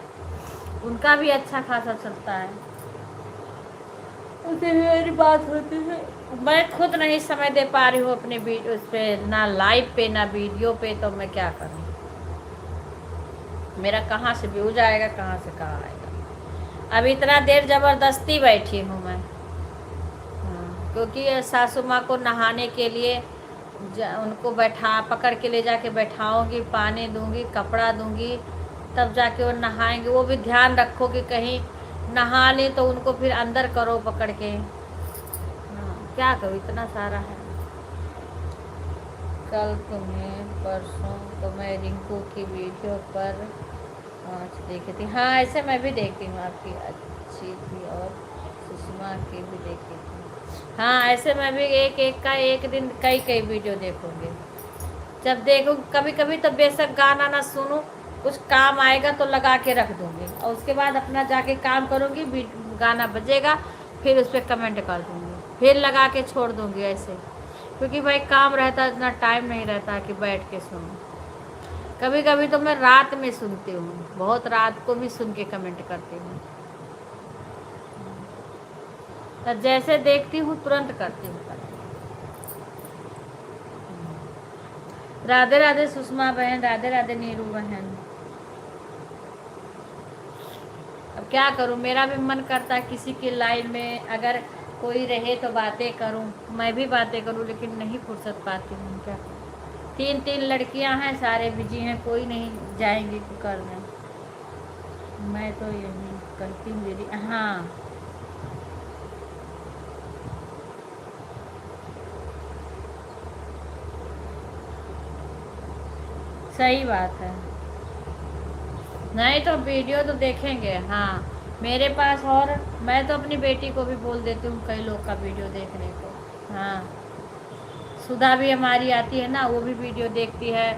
उनका भी अच्छा खासा चलता है, उससे भी मेरी बात होती है। मैं खुद नहीं समय दे पा रही हूँ अपने उस पर, ना लाइव पे ना वीडियो पे, तो मैं क्या करूँ। मेरा कहाँ से व्यूज आएगा, कहाँ से कहाँ आएगा। अब इतना देर ज़बरदस्ती बैठी हूँ मैं, क्योंकि सासू माँ को नहाने के लिए उनको पकड़ के ले जाके बैठाऊँगी, पानी दूँगी, कपड़ा दूँगी, तब जाके वो नहाएंगे। वो भी ध्यान रखो कि कहीं नहा लें तो उनको फिर अंदर करो पकड़ के। क्या करूँ, इतना सारा है। कल तुम्हें परसों तो मैं रिंकू की वीडियो पर आज देखी थी। हाँ, ऐसे मैं भी देखती हूँ आपकी। अच्छी थी और सुषमा की भी देखी थी। हाँ, ऐसे मैं भी एक एक का एक दिन कई कई वीडियो देखूंगी। जब देखूँ कभी कभी तो बेशक गाना ना सुनूं, कुछ काम आएगा तो लगा के रख दूंगी और उसके बाद अपना जाके काम करूंगी, गाना बजेगा, फिर उस पर कमेंट कर दूंगी, फिर लगा के छोड़ दूंगी ऐसे, क्योंकि भाई काम रहता है, इतना टाइम नहीं रहता कि बैठ के सुनूं। कभी कभी तो मैं रात में सुनती हूँ, बहुत रात को भी सुन के कमेंट करती हूँ। तो जैसे देखती हूँ तुरंत करती हूँ। राधे राधे सुषमा बहन, राधे राधे नीरू बहन। अब क्या करूँ, मेरा भी मन करता है किसी की लाइन में अगर कोई रहे तो बातें करूँ, मैं भी बातें करूँ, लेकिन नहीं फुर्सत पाती हूँ। क्या करूँ, तीन तीन लड़कियां हैं, सारे बिजी हैं, कोई नहीं जाएंगी करने। मैं तो यही करती हूँ दीदी। हाँ, सही बात है। नहीं तो वीडियो तो देखेंगे। हाँ, मेरे पास, और मैं तो अपनी बेटी को भी बोल देती हूँ कई लोग का वीडियो देखने को। हाँ, सुधा भी हमारी आती है ना, वो भी वीडियो देखती है।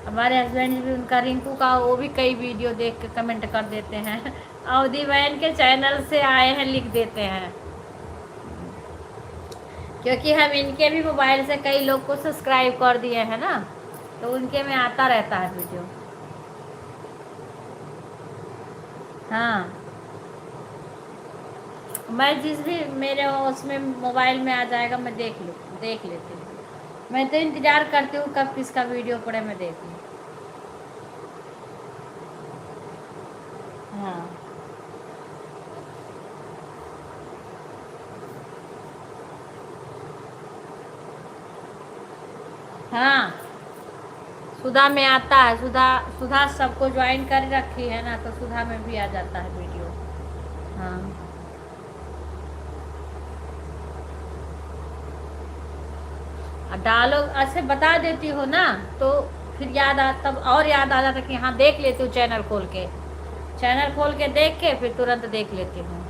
हमारे हस्बैंड भी, उनका रिंकू का, वो भी कई वीडियो देख के कमेंट कर देते हैं। अवधि बहन के चैनल से आए हैं लिख देते हैं, क्योंकि हम इनके भी मोबाइल से कई लोग को सब्सक्राइब कर दिए हैं ना, तो उनके में आता रहता है वीडियो। हाँ, मैं जिस भी मेरे उसमें मोबाइल में आ जाएगा मैं देख लेती हूँ। मैं तो इंतज़ार करती हूँ कब किसका वीडियो पड़े मैं देख लूँ। हाँ, हाँ, सुधा में आता है। सुधा सुधा सबको ज्वाइन कर रखी है ना, तो सुधा में भी आ जाता है वीडियो। हाँ, डालो ऐसे बता देती हो ना, तो फिर तब और याद आ जाता कि हाँ देख लेती हूँ, चैनल खोल के देख के फिर तुरंत देख लेती हूँ।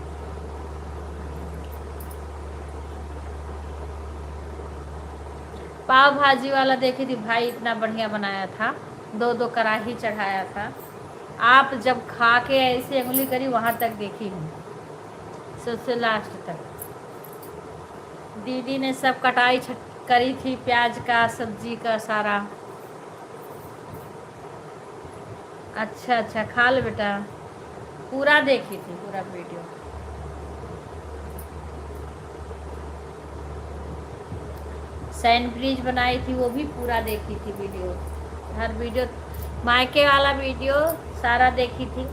पाव भाजी वाला देखी थी भाई, इतना बढ़िया बनाया था, दो दो कढ़ाई चढ़ाया था। आप जब खा के ऐसे उंगली करी वहाँ तक देखी हूँ, सबसे लास्ट तक। दीदी ने सब कटाई करी थी, प्याज का, सब्जी का सारा। अच्छा अच्छा, खा लो बेटा। पूरा देखी थी, पूरा वीडियो। सैंडविच बनाई थी, वो भी पूरा देखी थी वीडियो, हर वीडियो, मायके वाला वीडियो सारा देखी थी।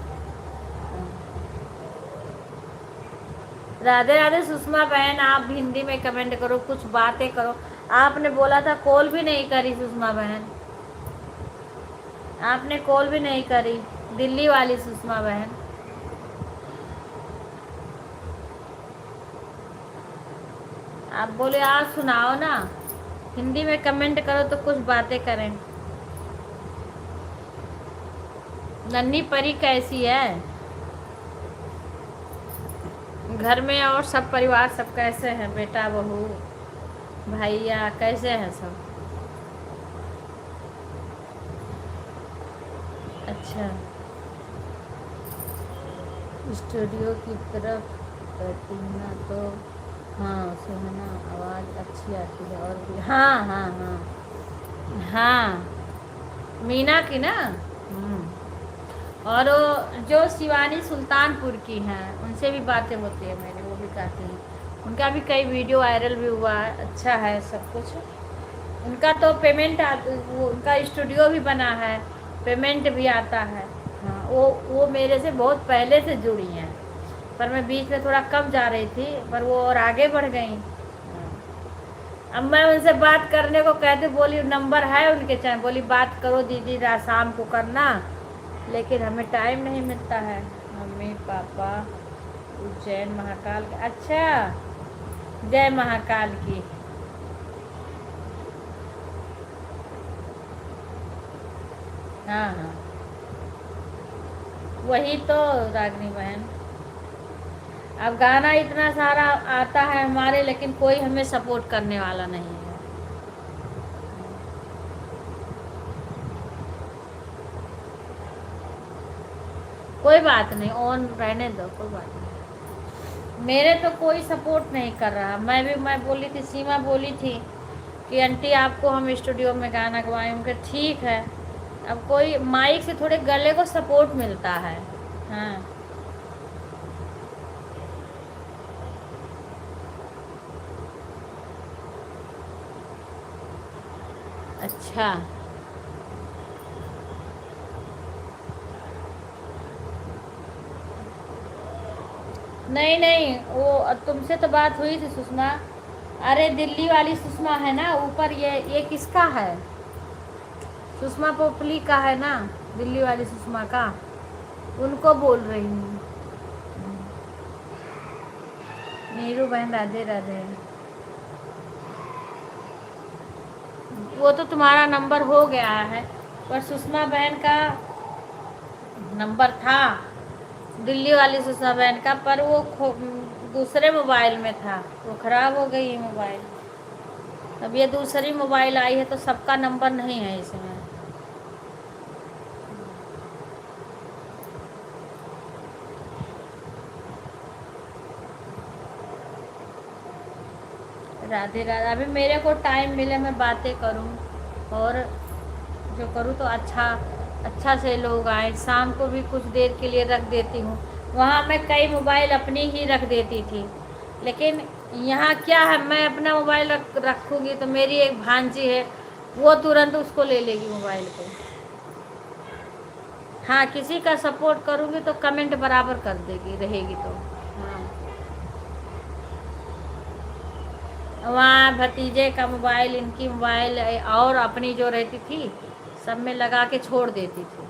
राधे राधे सुषमा बहन, आप हिंदी में कमेंट करो, कुछ बातें करो। आपने बोला था कॉल भी नहीं करी सुषमा बहन, आपने कॉल भी नहीं करी, दिल्ली वाली सुषमा बहन। आप बोले आप सुनाओ ना, हिंदी में कमेंट करो तो कुछ बातें करें। नन्ही परी कैसी है, घर में और सब परिवार सब कैसे हैं, बेटा बहू भैया कैसे हैं सब? अच्छा, स्टूडियो की तरफ प्रतिमा तो, हाँ सुहाना, आवाज़ अच्छी आती है, और भी हाँ हाँ हाँ हाँ, मीना की ना। और वो जो शिवानी सुल्तानपुर की हैं, उनसे भी बातें होती है मेरी, वो भी कहती हैं, उनका भी कई वीडियो वायरल भी हुआ है, अच्छा है सब कुछ। उनका तो पेमेंट वो उनका स्टूडियो भी बना है, पेमेंट भी आता है। हाँ, वो मेरे से बहुत पहले से जुड़ी हैं, पर मैं बीच में थोड़ा कम जा रही थी, पर वो और आगे बढ़ गई। अब मैं उनसे बात करने को कहती, बोली नंबर है उनके, चाहे बोली बात करो दीदी, शाम को करना, लेकिन हमें टाइम नहीं मिलता है। मम्मी पापा उज्जैन महाकाल के, अच्छा, जय महाकाल की। हाँ हाँ, वही तो रागनी बहन। अब गाना इतना सारा आता है हमारे, लेकिन कोई हमें सपोर्ट करने वाला नहीं है। कोई बात नहीं, ऑन रहने दो, कोई बात नहीं। मेरे तो कोई सपोर्ट नहीं कर रहा। मैं बोली थी, सीमा बोली थी कि आंटी आपको हम स्टूडियो में गाना गवाएंगे, ठीक है। अब कोई माइक से थोड़े गले को सपोर्ट मिलता है। हाँ, अच्छा। नहीं नहीं, वो तुमसे तो बात हुई थी सुषमा। अरे दिल्ली वाली सुषमा है ना ऊपर, ये किसका है? सुषमा पोपली का है ना, दिल्ली वाली सुषमा का। उनको बोल रही हूँ। नीरू बहन राधे राधे। वो तो तुम्हारा नंबर हो गया है, पर सुषमा बहन का नंबर था, दिल्ली वाली सुषमा बहन का, पर वो दूसरे मोबाइल में था, वो खराब हो गई है मोबाइल। अब ये दूसरी मोबाइल आई है तो सबका नंबर नहीं है इसमें। राधे राधे। अभी मेरे को टाइम मिले मैं बातें करूं, और जो करूं तो अच्छा अच्छा से लोग आए। शाम को भी कुछ देर के लिए रख देती हूँ। वहाँ मैं कई मोबाइल अपनी ही रख देती थी, लेकिन यहाँ क्या है, मैं अपना मोबाइल रखूँगी तो मेरी एक भांजी है, वो तुरंत उसको ले लेगी मोबाइल को। हाँ, किसी का सपोर्ट करूँगी तो कमेंट बराबर कर देगी, रहेगी तो। हाँ, वहाँ भतीजे का मोबाइल, इनकी मोबाइल और अपनी जो रहती थी सब में लगा के छोड़ देती थी।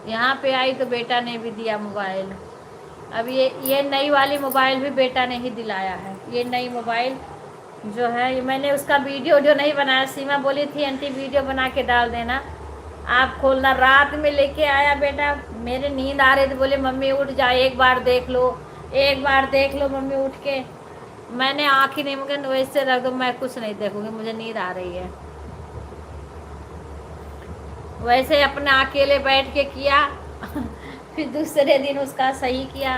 यहाँ पे आई तो बेटा ने भी दिया मोबाइल। अब ये नई वाली मोबाइल भी बेटा ने ही दिलाया है। ये नई मोबाइल जो है, ये मैंने उसका वीडियो जो नहीं बनाया, सीमा बोली थी आंटी वीडियो बना के डाल देना, आप खोलना। रात में लेके आया बेटा, मेरे नींद आ रही थी, बोले मम्मी उठ जा, एक बार देख लो, एक बार देख लो मम्मी उठ के। मैंने आँख ही नहीं, मगर वैसे रख दो, मैं कुछ नहीं देखूंगी, मुझे नींद आ रही है। वैसे अपने अकेले बैठ के किया फिर दूसरे दिन उसका सही किया।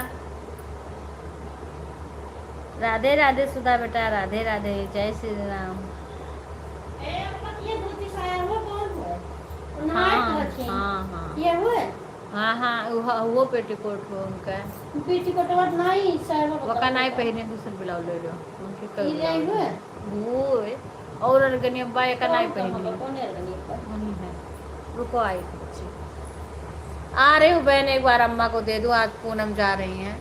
राधे राधे सुधा बेटा, राधे राधे, जय श्री राम। हाँ हाँ हाँ ये हुए हाँ हाँ, वो पेटीकोट हो उनका। पेटीकोट नहीं सर वो का नहीं पहने, दूसरे ब्लाउज ले लो उनके, कई ये हुए वो है। और अर्गनी अब्बा का नहीं पहने। कौन है अर्गनी? वही है। रुको, आई थी बच्ची। आ रही हूँ बहन, एक बार अम्मा को दे दूँ, आज पूनम जा रही हैं।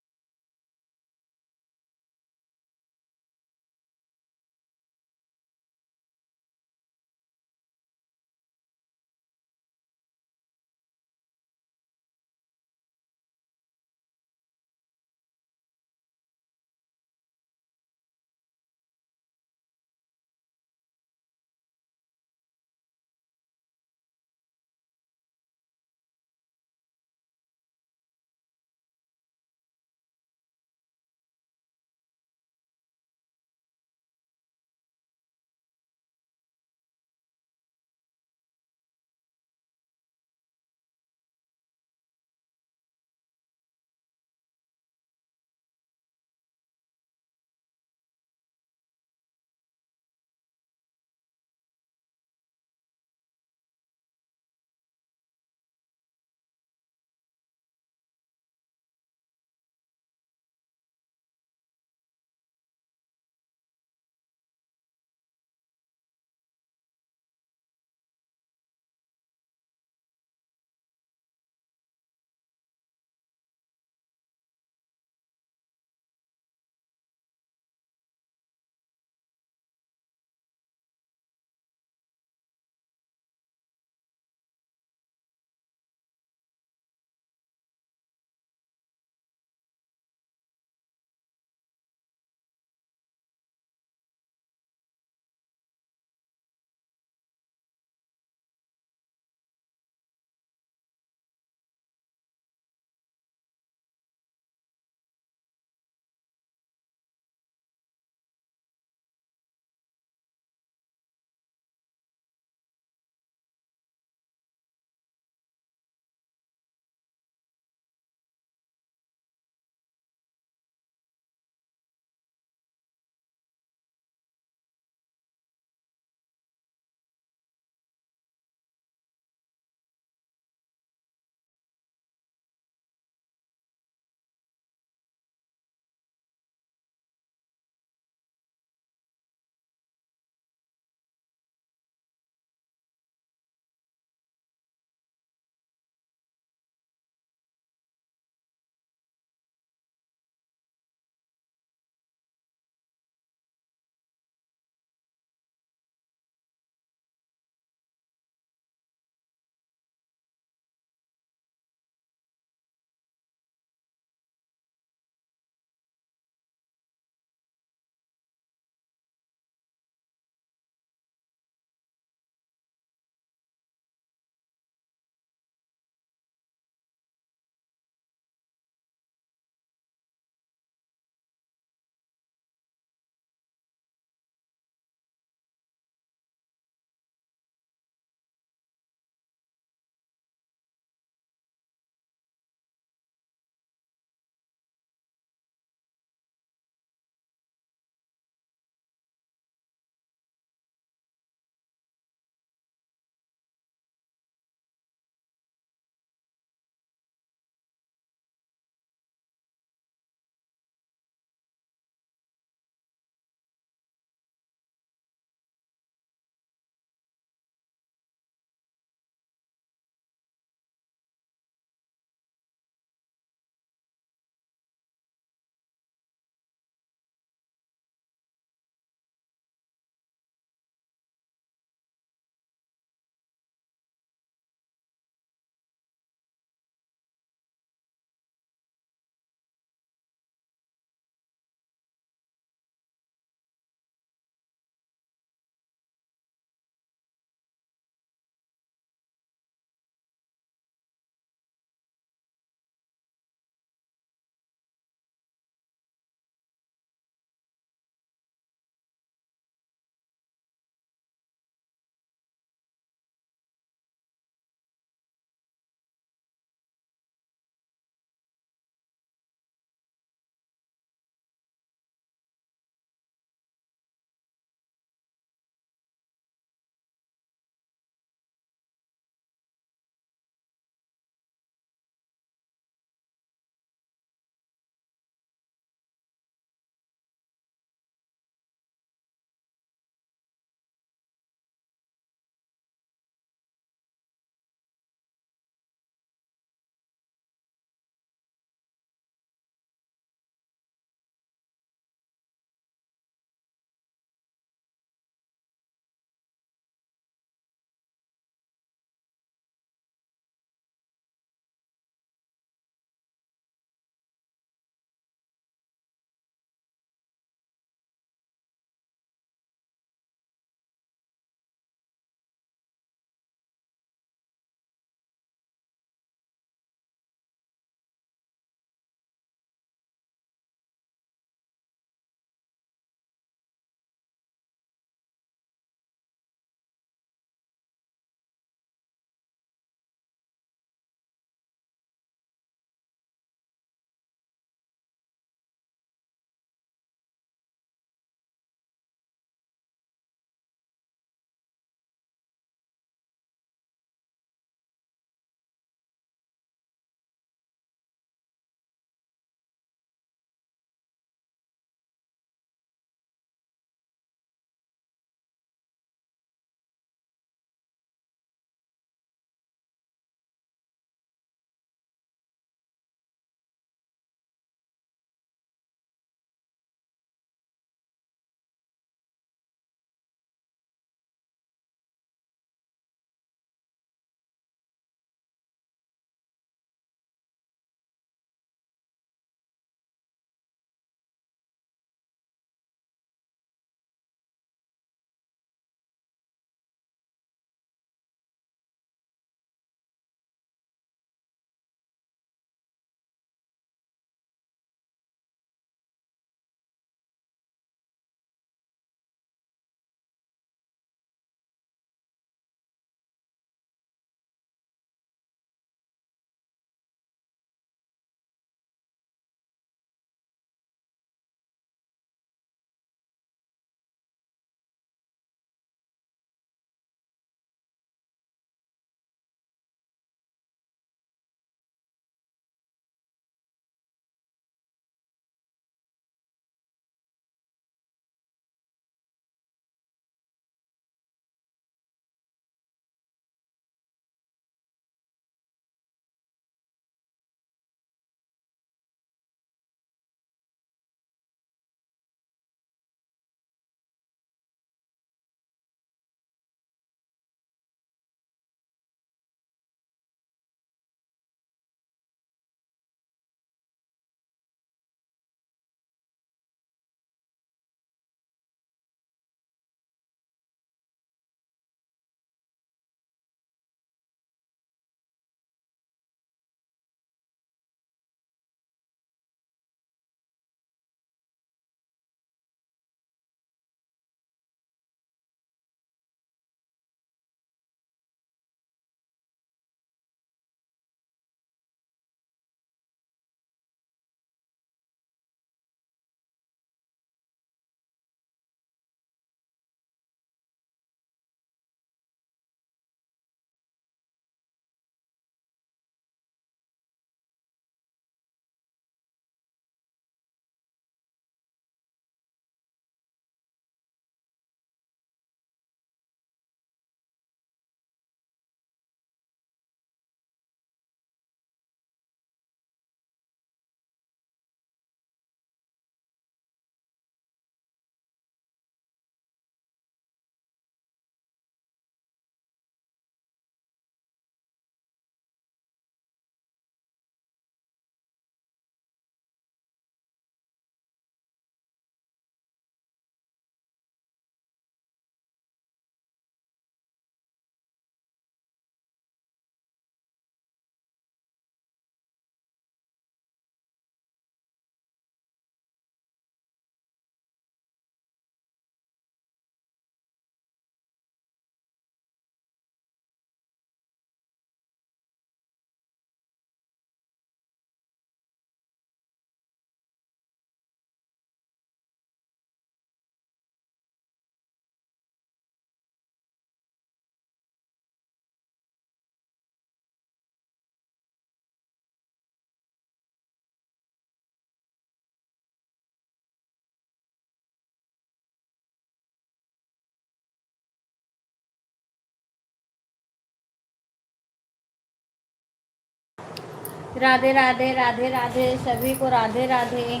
राधे राधे राधे राधे सभी को राधे राधे।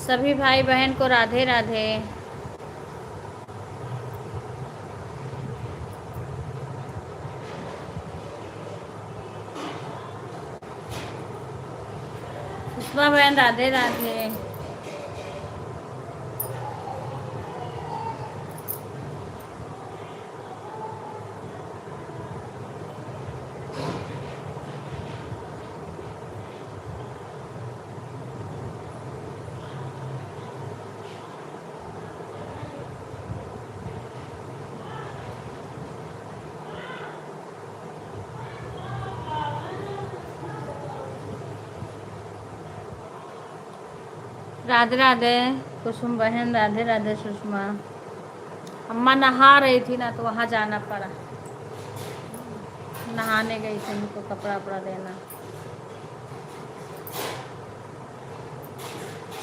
सभी भाई बहन को राधे राधे। पुष्पा बहन राधे राधे। राधे राधे कुसुम बहन राधे राधे। सुषमा अम्मा नहा रही थी ना तो वहाँ जाना पड़ा, नहाने गई थी उनको कपड़ा वपड़ा देना।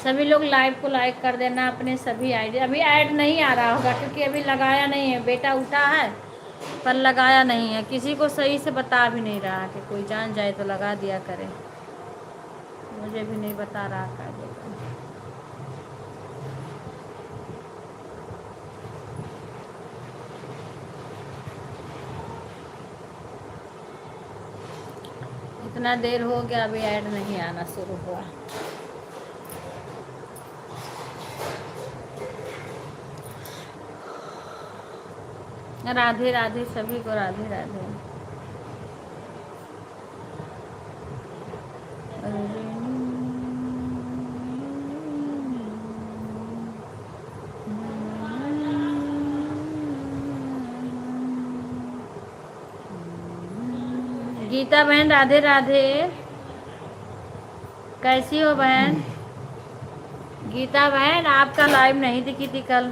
सभी लोग लाइव को लाइक कर देना अपने सभी आईडी। अभी ऐड नहीं आ रहा होगा क्योंकि अभी लगाया नहीं है, बेटा उठा है पर लगाया नहीं है। किसी को सही से बता भी नहीं रहा कि कोई जान जाए तो लगा दिया करे, मुझे भी नहीं बता रहा था। इतना देर हो गया अभी ऐड नहीं आना शुरू हुआ। राधे राधे सभी को राधे राधे। गीता बहन राधे राधे। कैसी हो बहन? गीता बहन आपका लाइव नहीं दिखी थी कल,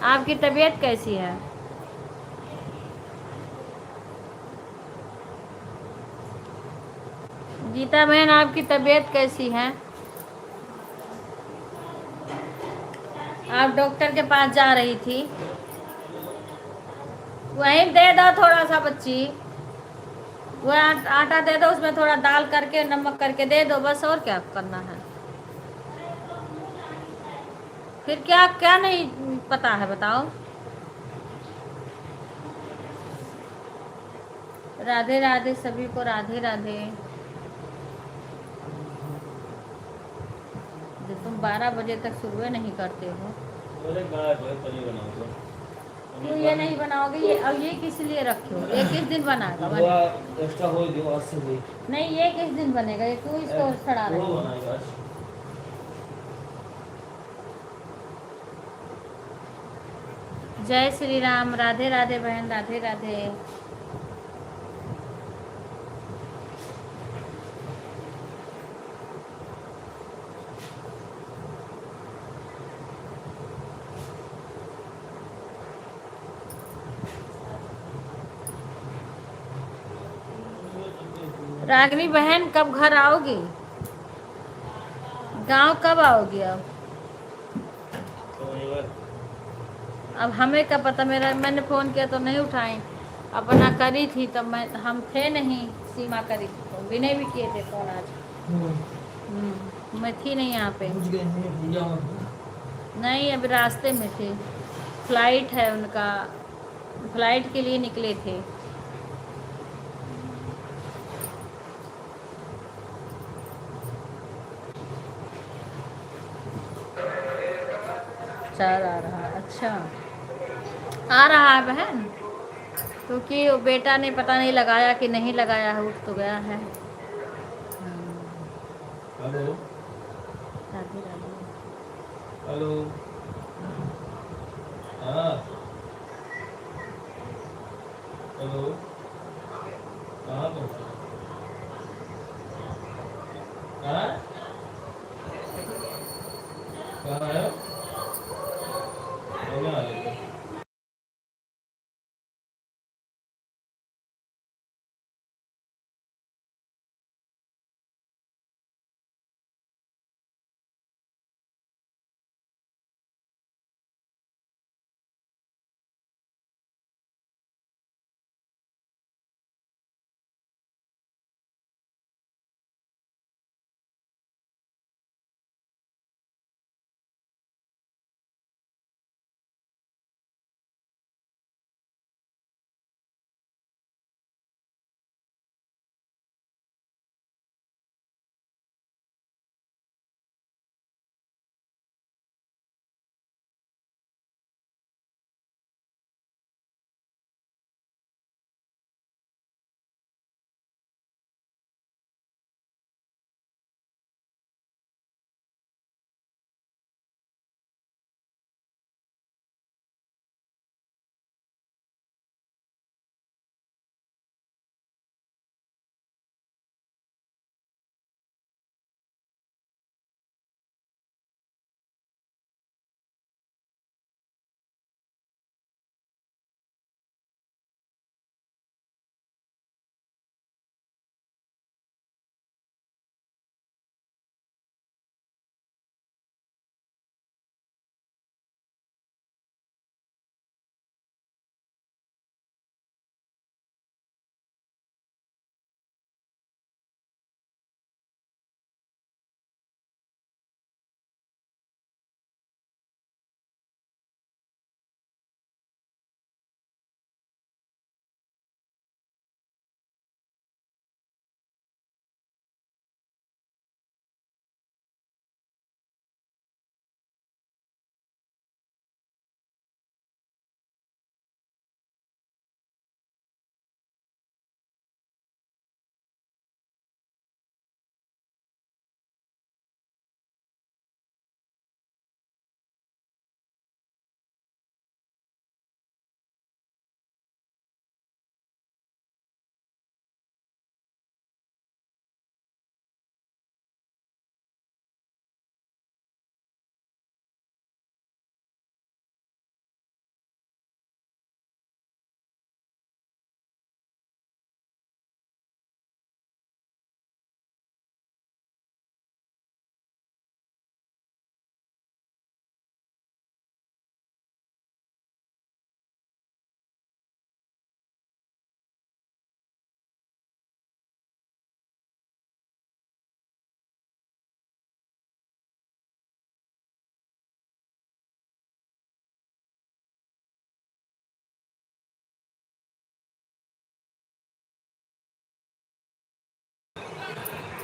आपकी तबीयत कैसी है? गीता बहन आपकी तबीयत कैसी है? आप डॉक्टर के पास जा रही थी, वहीं दे दो थोड़ा सा बच्ची, वो आटा दे दो, उसमें थोड़ा दाल करके नमक करके दे दो बस, और क्या करना है? फिर क्या क्या नहीं पता है बताओ। राधे राधे सभी को राधे राधे। जो तुम 12 बजे तक शुरू नहीं करते हो क्यों ये नहीं बनाओगे? ये अब ये किस लिए रखे हो? ये किस दिन बनाएगा? नहीं ये किस दिन बनेगा? ये क्यों इसको सड़ा रहे हो? जय श्री राम। राधे राधे बहन राधे राधे। रागनी बहन कब घर आओगी? गांव कब आओगी? अब हमें क्या पता, मैंने फ़ोन किया तो नहीं उठाई, अपना करी थी तब हम थे नहीं, सीमा करी थी फ़ोन, विनय भी किए थे फ़ोन आज। मैं थी नहीं यहाँ पे, नहीं अभी रास्ते में थे, फ्लाइट है उनका, फ्लाइट के लिए निकले थे। चार आ रहा, अच्छा आ रहा है बहन, क्योंकि बेटा ने पता नहीं लगाया कि नहीं लगाया है, उठ तो गया है। हेलो राधे राधे। हेलो हाँ हेलो कहाँ पहुँचे? कहाँ कहाँ है?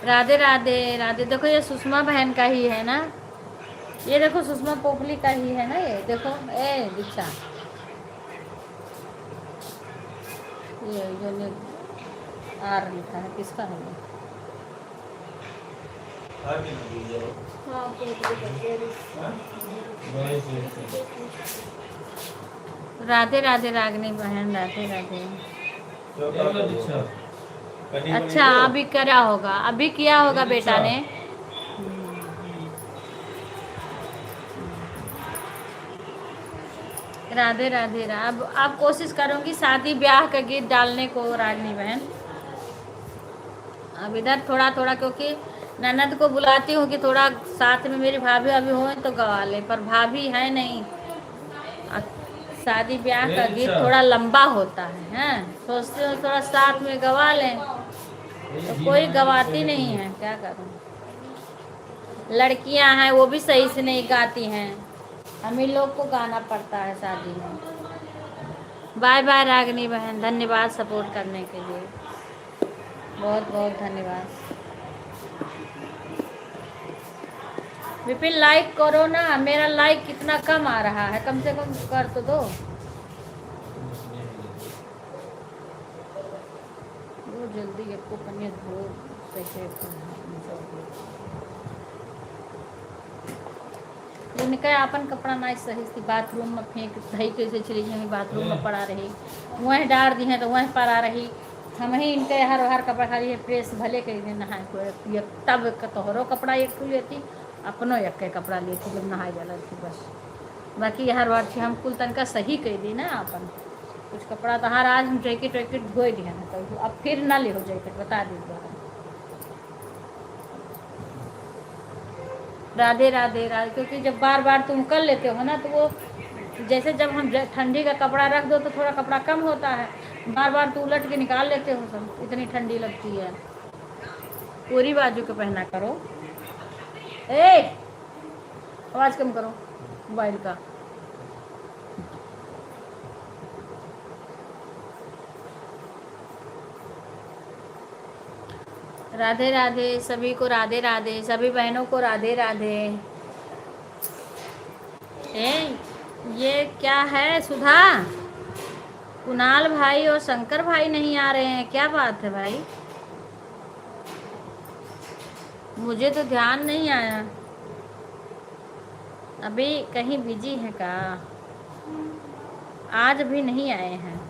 राधे राधे राधे। देखो ये सुषमा बहन का ही है ना, ये देखो सुषमा पोपली का ही है ना, ये देखो। ए दीक्षा, ये जो आर लिखा है किसका है ये? हाँ पोटली करके राधे राधे रागनी बहन, राधे राधे। अच्छा अभी करा होगा, अभी किया होगा बेटा ने। राधे राधे। अब आप कोशिश करूंगी शादी ब्याह का गीत डालने को रागनी बहन। अब इधर थोड़ा थोड़ा, क्योंकि ननद को बुलाती हूँ कि थोड़ा साथ में मेरी भाभी अभी हो तो गवा ले, पर भाभी है नहीं। शादी ब्याह का गीत थोड़ा लंबा होता है, हैं? सोचती हूँ थोड़ा साथ में गवा लें, तो कोई गवाती नहीं है, क्या करूँ। लड़कियां हैं वो भी सही से नहीं गाती हैं, हम ही लोग को गाना पड़ता है शादी में। बाय बाय रागनी बहन, धन्यवाद सपोर्ट करने के लिए, बहुत बहुत धन्यवाद। विपिन लाइक करो ना, मेरा लाइक कितना कम आ रहा है, कम से कम कर तो दो। वो जल्दी आपको पनीर धो पैकेट इनका अपन कपड़ा ना सही थी, बाथरूम में फेंक दही कैसे चली गई, बाथरूम में पड़ा रही, वहीं डाल दी है तो वहीं पड़ा रही। हम ही इनके हर हर कपड़ा खाली है प्रेस भले कही दिन नहाए कोई तब तोहरो कपड़ा एक ठू लेती, अपनो एक के कपड़ा लेती जब नहाए जाला थी बस। बाकी हर बार हम कुल तनका सही कह दी ना अपन, कुछ कपड़ा तो हर आज हम जैकेट वैकेट धोए दिया ना, तो अब फिर ना ले हो जैकेट, बता दीजिए। राधे राधे राधे। क्योंकि जब बार बार तुम कर लेते हो ना, तो वो जैसे जब हम ठंडी का कपड़ा रख दो तो थोड़ा कपड़ा कम होता है, बार बार तो उलट के निकाल लेते हो सब, इतनी ठंडी लगती है। पूरी बाजू के पहना करो। ए आवाज कम करो मोबाइल का। राधे राधे सभी को, राधे राधे सभी बहनों को, राधे राधे। ये क्या है सुधा, कुणाल भाई और शंकर भाई नहीं आ रहे हैं, क्या बात है भाई? मुझे तो ध्यान नहीं आया, अभी कहीं बिजी है का, आज भी नहीं आए हैं।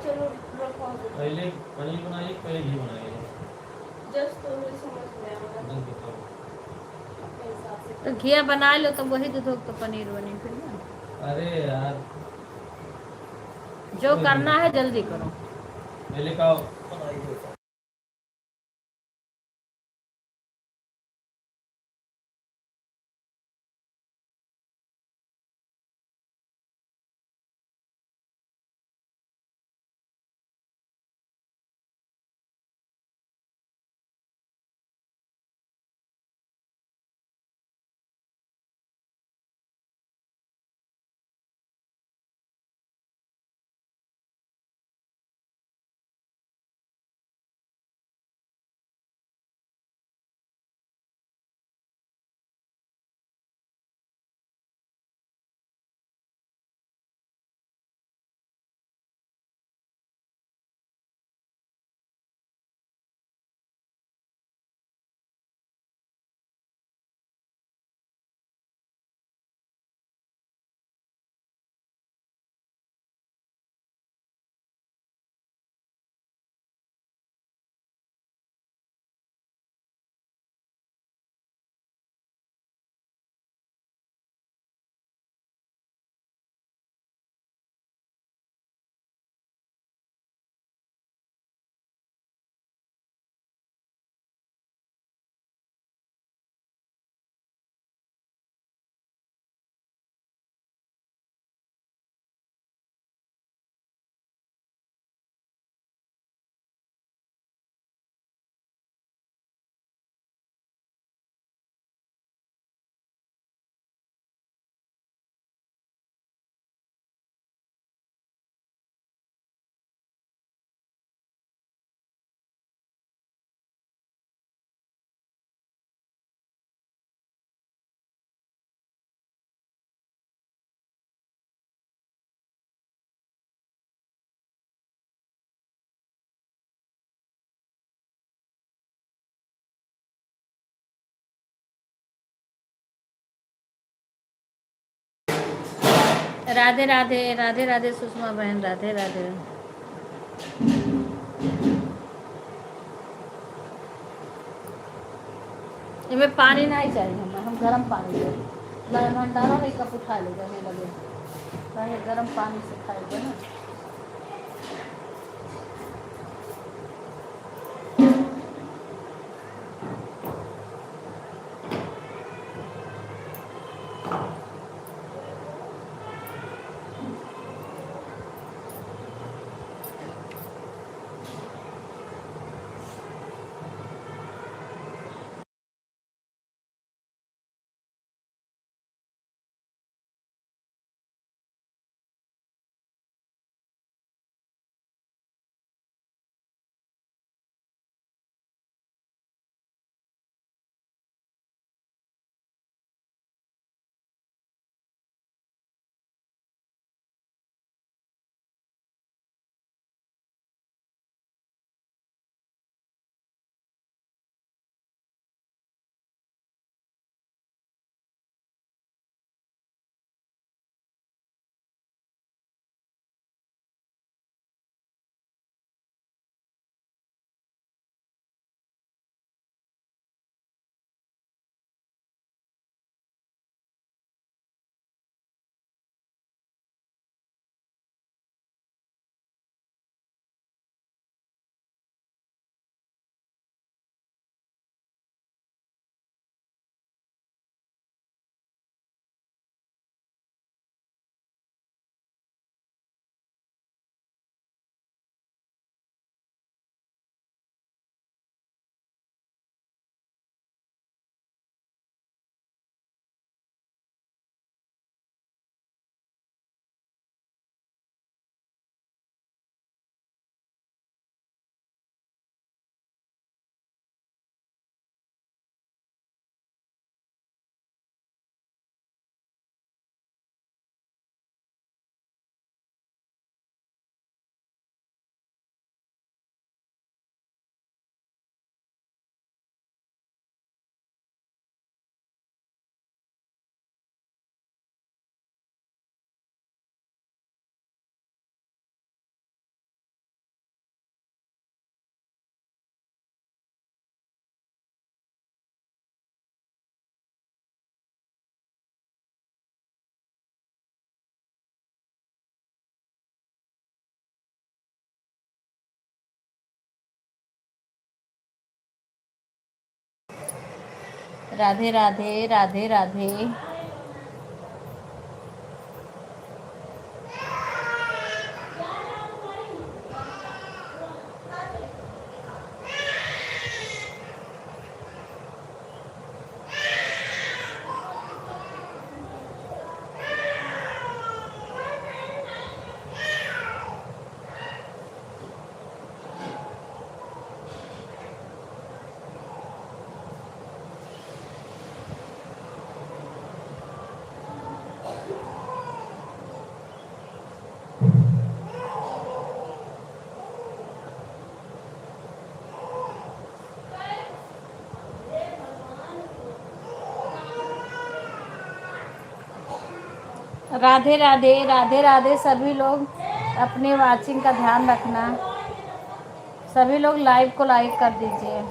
चलो रखो। पहले पनीर बनाइए, पहले घी बनाइए। जस्ट तो मुझे समझ में आया जल्द बताओ। अपने हिसाब से। तो घिया बना लो तो वही तो तो पनीर बनी फिर ना। अरे यार जो करना है जल्दी करो। पहले का राधे राधे राधे राधे सुषमा बहन, राधे राधे। इनमें पानी नहीं चाहिए हमें, हम गर्म पानी ले भंडारा नहीं कप उठा ले जाने लगे, पहले गर्म पानी से खाएंगे ना। राधे राधे राधे राधे। राधे राधे राधे राधे। सभी लोग अपने वाचिंग का ध्यान रखना, सभी लोग लाइव को लाइक कर दीजिए।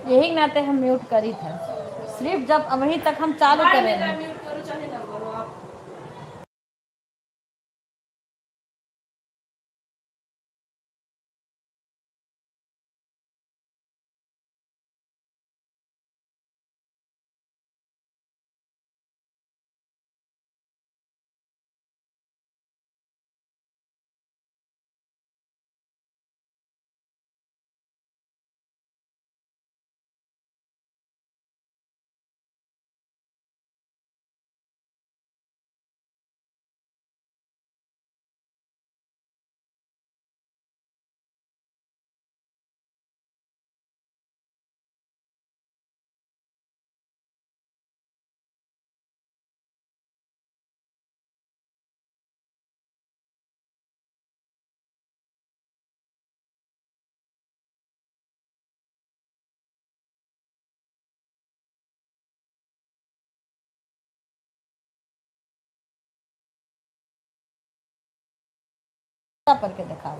यही नाते हम म्यूट करी थे, सिर्फ जब अभी तक हम चालू करेंगे। म्यूट करो चाहे ना करो आप। पर के दिखाओ।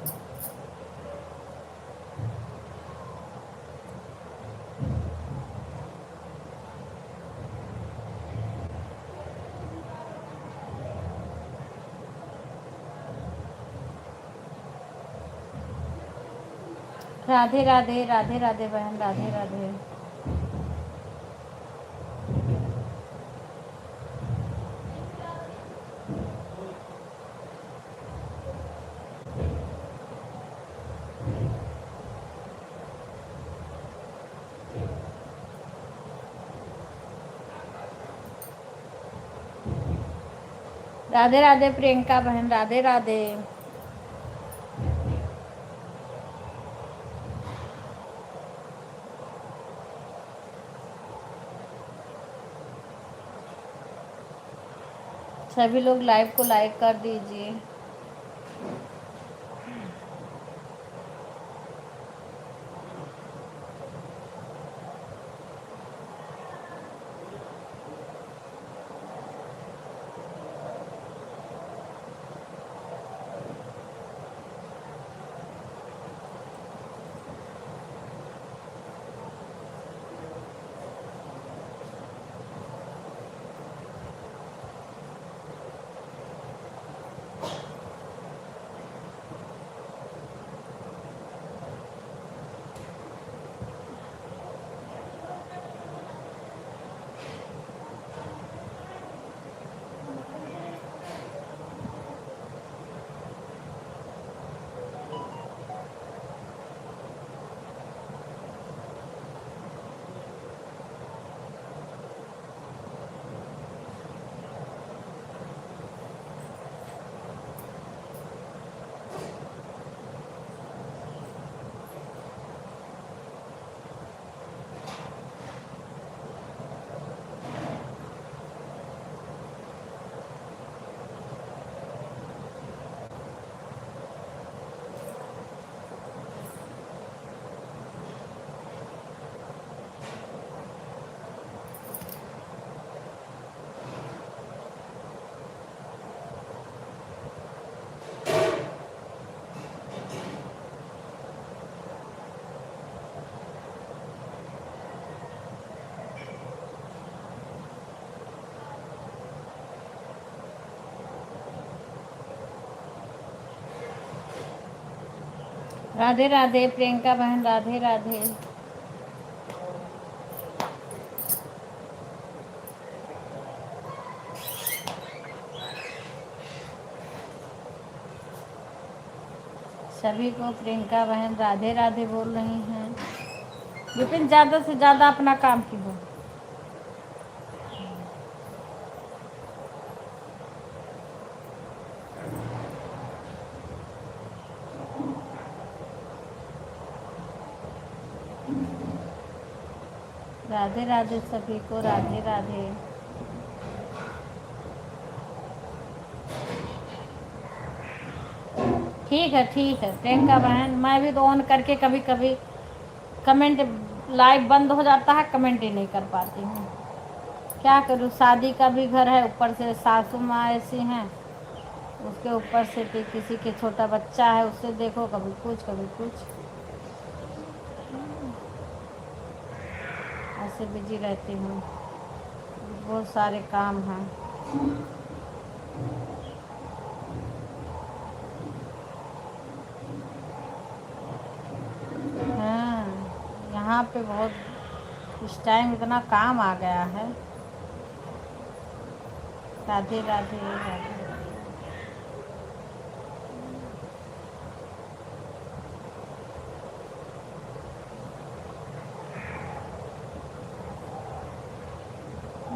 राधे राधे, राधे राधे बहन, राधे राधे। राधे राधे प्रियंका बहन, राधे राधे। सभी लोग लाइव को लाइक कर दीजिए। राधे राधे प्रियंका बहन, राधे राधे। सभी को प्रियंका बहन राधे राधे बोल रही हैं। विपिन ज़्यादा से ज़्यादा अपना काम कीजिए। राधे राधे सभी को, राधे राधे। ठीक है प्रियंका बहन, मैं भी तो ऑन करके कभी कभी कमेंट, लाइव बंद हो जाता है, कमेंट ही नहीं कर पाती हूँ। क्या करूँ, शादी का भी घर है, ऊपर से सासू माँ ऐसी हैं, उसके ऊपर से किसी के छोटा बच्चा है, उससे देखो कभी कुछ कभी कुछ, ऐसे बिजी रहती हूँ। बहुत सारे काम हैं। हाँ, यहाँ पे बहुत इस टाइम इतना काम आ गया है। राधे राधे राधे।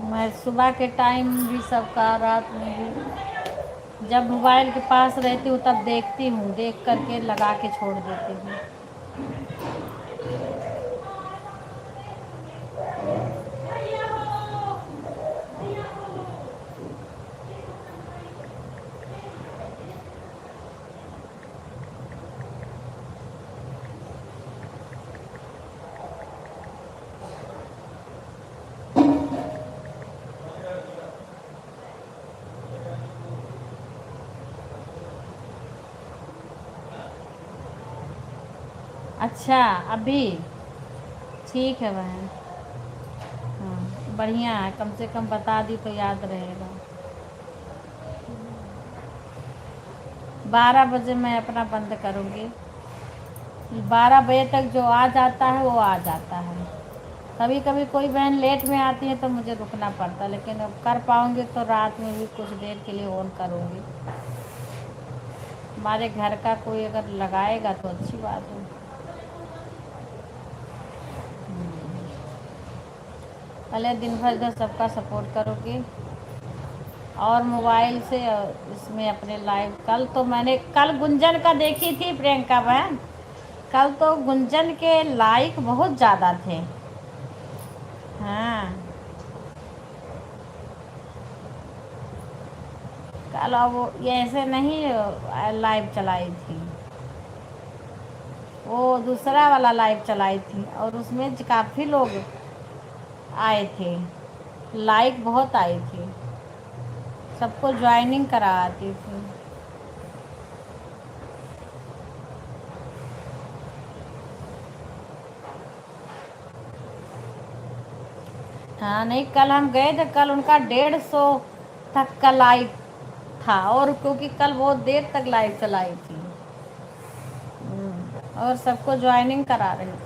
मैं सुबह के टाइम भी सबका, रात में भी, जब मोबाइल के पास रहती हूँ तब देखती हूँ, देख करके लगा के छोड़ देती हूँ। अच्छा, अभी ठीक है बहन। हाँ बढ़िया है, कम से कम बता दी तो याद रहेगा। 12 बजे मैं अपना बंद करूँगी। 12 बजे तक जो आ जाता है वो आ जाता है। कभी कभी कोई बहन लेट में आती है तो मुझे रुकना पड़ता है, लेकिन अब कर पाऊँगी तो रात में भी कुछ देर के लिए ऑन करूँगी। हमारे घर का कोई अगर लगाएगा तो अच्छी बात है। पहले दिन भर इधर सबका सपोर्ट करोगी और मोबाइल से इसमें अपने लाइव। कल गुंजन का देखी थी प्रियंका बहन। कल तो गुंजन के लाइक बहुत ज़्यादा थे। हाँ कल वो ये ऐसे नहीं लाइव चलाई थी, वो दूसरा वाला लाइव चलाई थी और उसमें काफ़ी लोग आए थे, लाइक बहुत आई थी, सबको ज्वाइनिंग कराती थी। हाँ नहीं कल हम गए थे, कल उनका 150 तक का लाइव था, और क्योंकि कल बहुत देर तक लाइव चलाई थी। और सबको ज्वाइनिंग करा रही थी।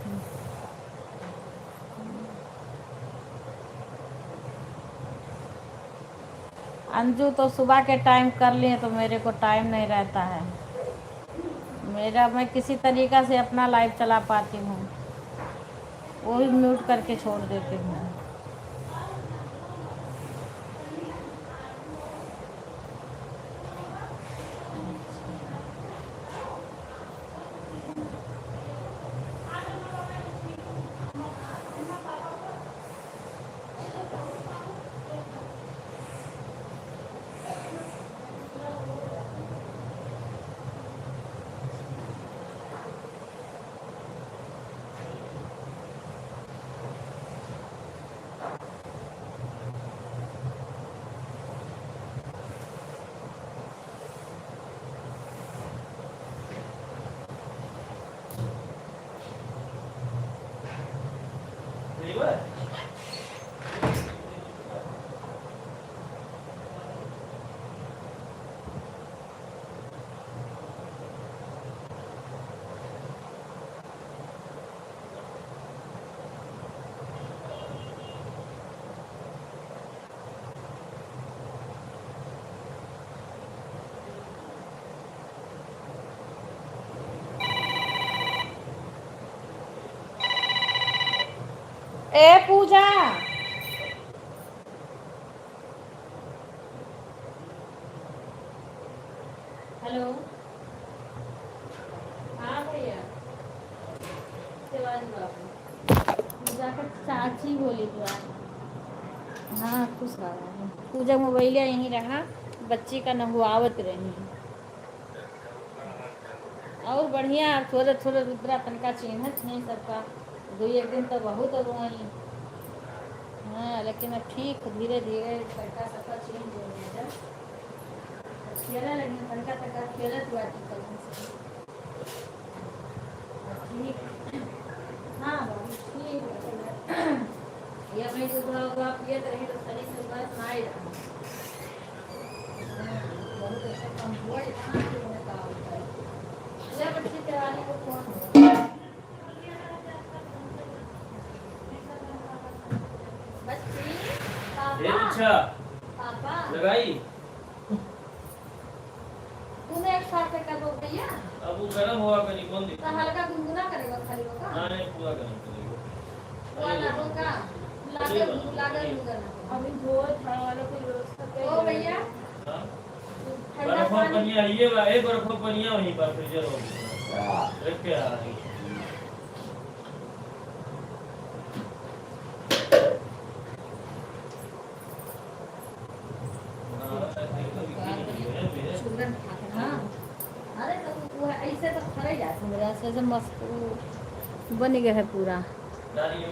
अंजू तो सुबह के टाइम कर लिए तो मेरे को टाइम नहीं रहता है, मैं किसी तरीक़ा से अपना लाइव चला पाती हूँ, वो भी म्यूट करके छोड़ देती हूँ। ठीक है। ए पूजा, हेलो। हाँ भैया, शिवाजी बाबू पूजा का चाची बोली तो। हाँ खुश रहा। पूजा मोबाइल यहीं रहा, बच्ची का नहुआवत रही। और बढ़िया, थोड़े थोड़े रुद्रा तनका चिन्हत नहीं सबका, 2 एक दिन तो बहुत रोई। हाँ लेकिन अब ठीक, धीरे धीरे तनका सबका चेंज हो गया। खेला लेकिन तनका तनका खेलत हुआ ठीक। हाँ बाबू ठीक है। ये अपने दूसरा हुआ पियत रही तो शरीर से बस नहीं रहा। बहुत ऐसा कम हुआ, इतना कि उन्हें कहा होता है ये बच्ची कराने को कौन हो। बच्ची ये पापा, अच्छा पापा लगाई। तूने एक साथ कर दो भैया। अब वो गर्म हुआ कहीं कौन तो दिखता। हल्का गुनगुना करेगा खाली होगा। हाँ नहीं पूरा गर्म करेगा। वाला होगा लागल लागल होगा। अभी धो था वाला कोई व्यवस्था ओ भैया। हाँ ठंडा बर्फ पानी पनिया ये बर्फ पनिया वहीं पर फ्रीजर होगी रख के आ रही। चूरन खाते हाँ। अरे तो वो ऐसे तो खरे जाते मेरा से मस्त बन गया है पूरा। डाली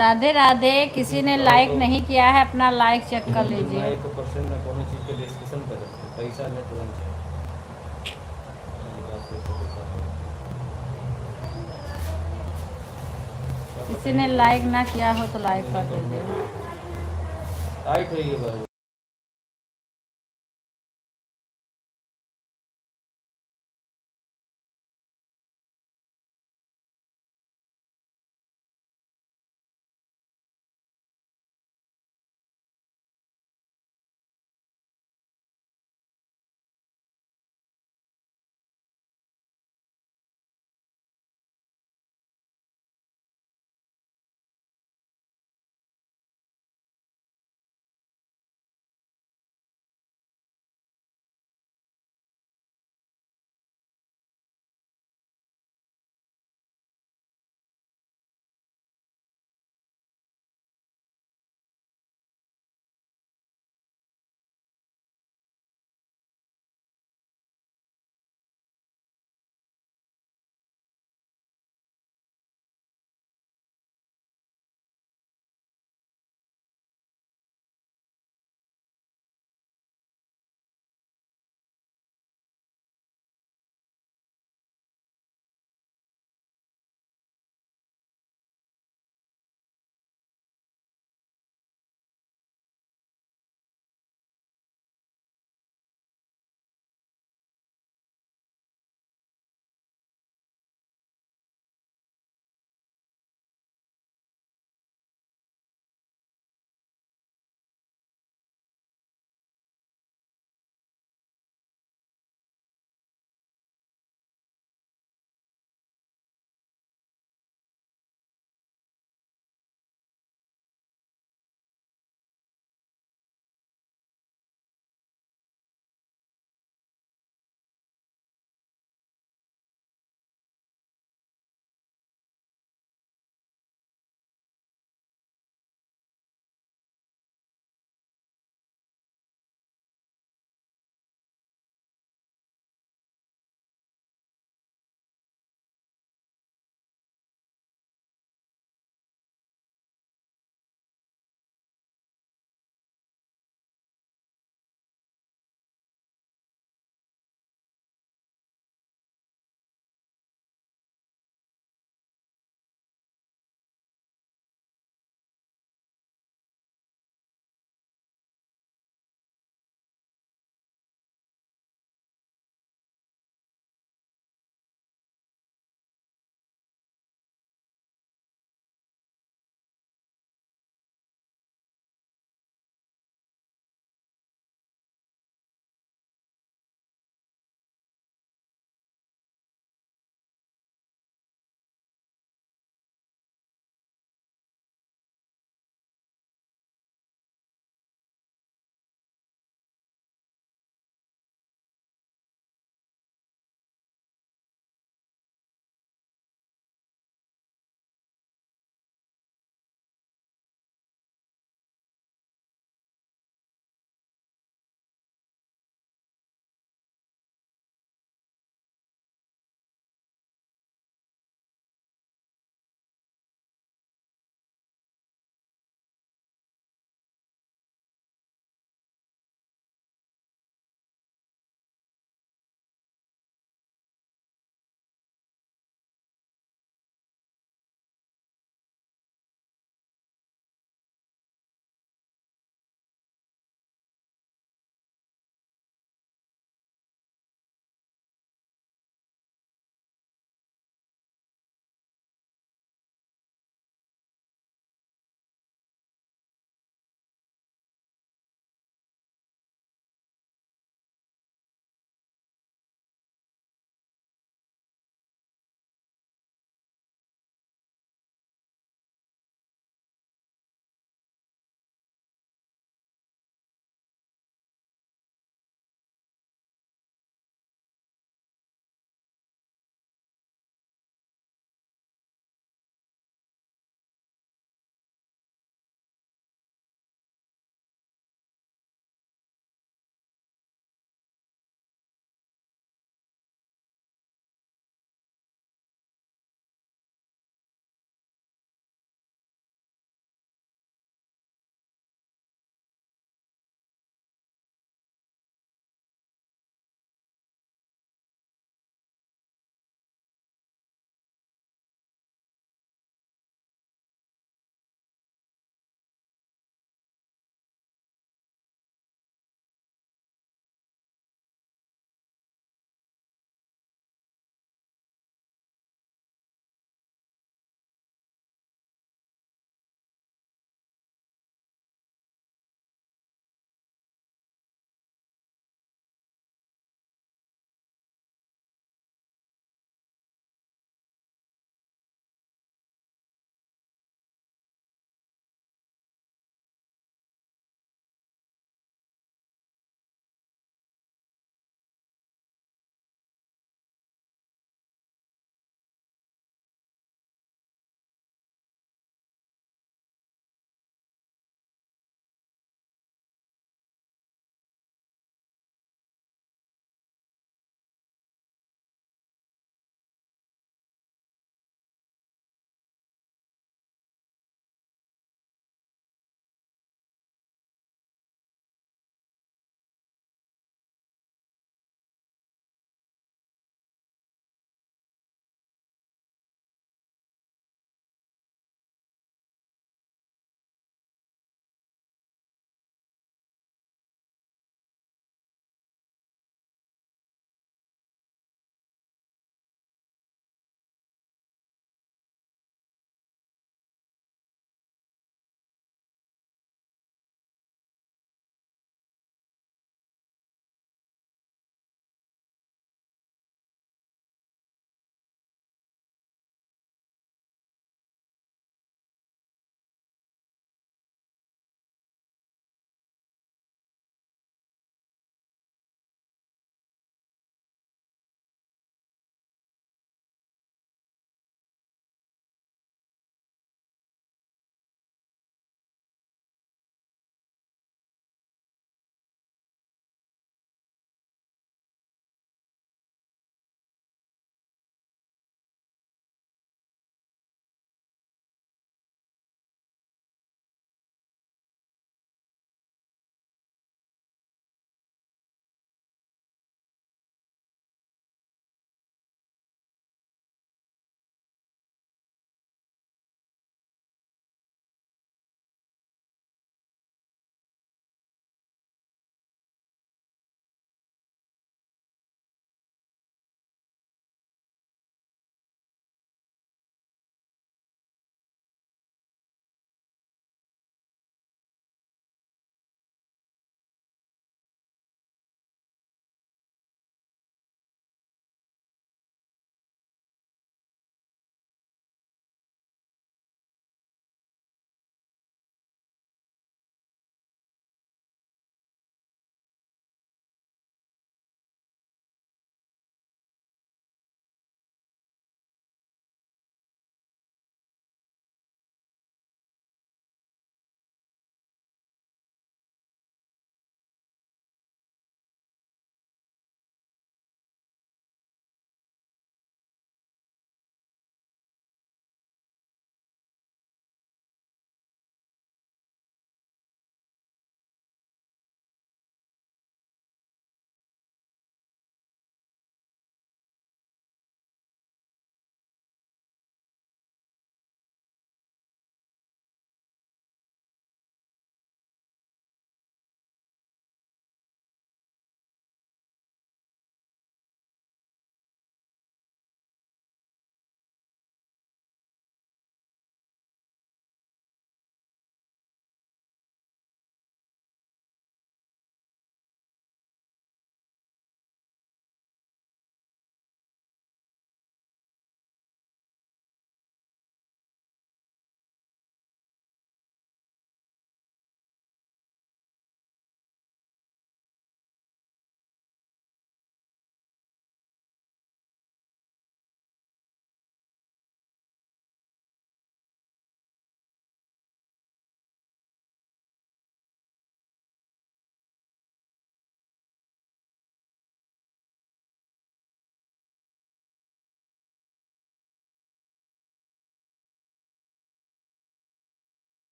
राधे राधे। किसी ने लाइक नहीं किया है, अपना लाइक चेक कर लीजिए। 1% में कोनो चीज के डिस्कशन करे पैसा नहीं तुरंत किसी ने लाइक ना किया हो तो लाइक कर दीजिए। टाइट है ये बार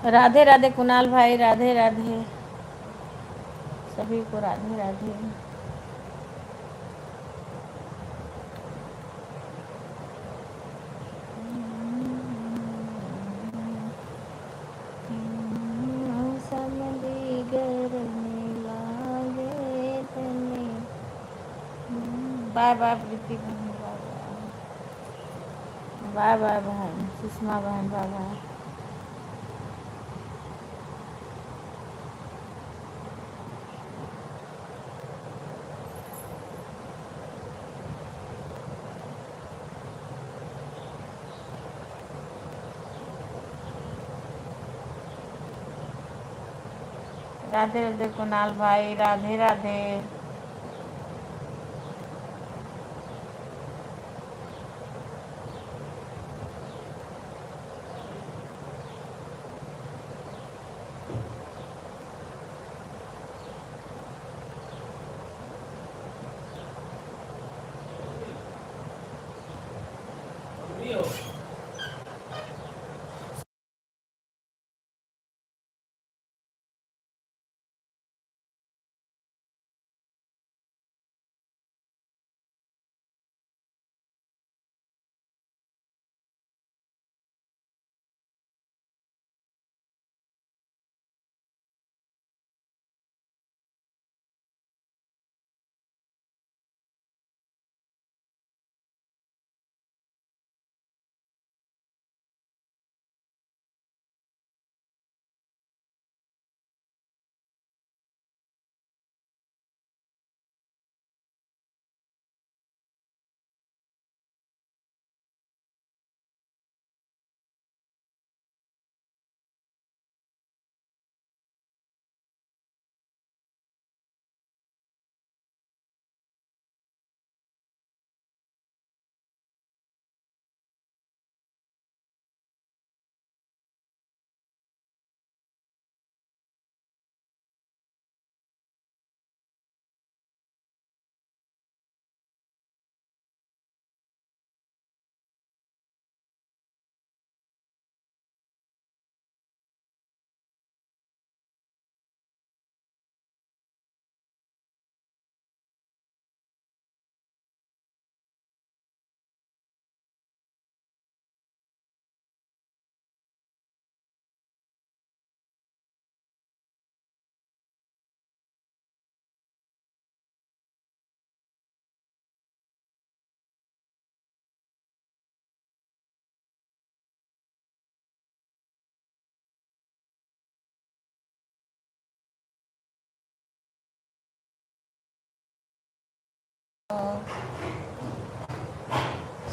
राधे राधे कुणाल भाई, राधे राधे सभी को, राधे राधे। समधी गरने लागे तने। बाय बाय प्रीति बहन, बाय बाय बहन, सुषमा बहन, बाय बाय। राधे राधे कुणाल भाई, राधे राधे।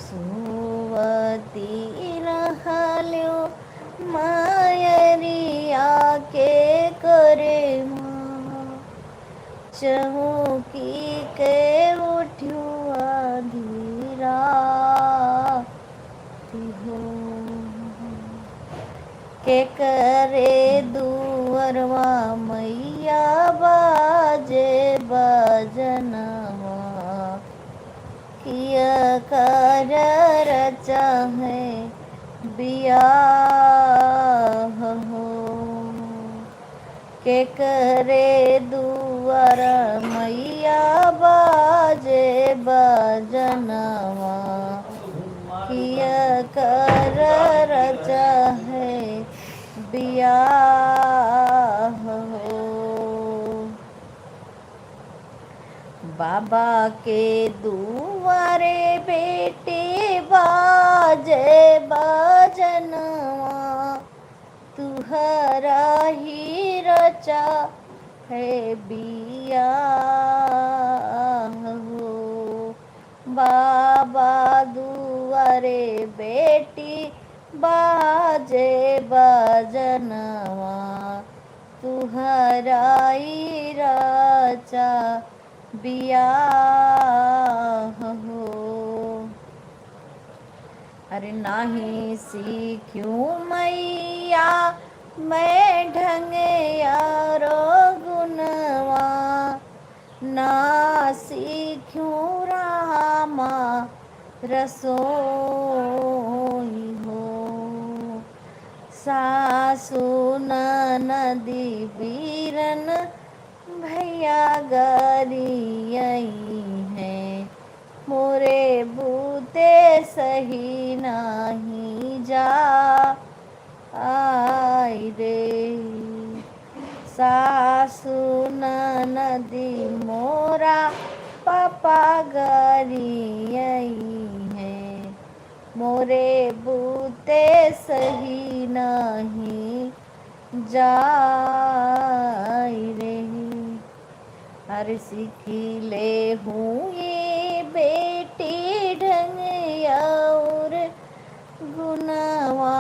सुवती रहल्यो मायरिया के करे चहुकी के उठ्यो अधीरा के करे दुअरवा मैया बाजे बजनवा किया कर रचा है बियाह हो के करे दुआर मैया बाजे बजनवा किया कर रचा है बियाह हो। बाबा के दुआरे बेटे बाजे बजनवा तुहरा ही रचा है बियाह हो। बाबा दुआरे बेटी बाजे बजनवा तुहरा ही रचा बियाह हो। अरे नाही सीखूं मैया मैं ढंग यारो गुनवा ना सीखूं रामा रसोई हो। सासू नदी बीरन भैया गरी आई है, मोरे बूते सही नाही जा आई रे। सासू नदी मोरा पापा गरी आई है, मोरे बूते सही नहीं जाई रे। हर सीखी ले हूँ ये बेटी ढंग और गुनवा,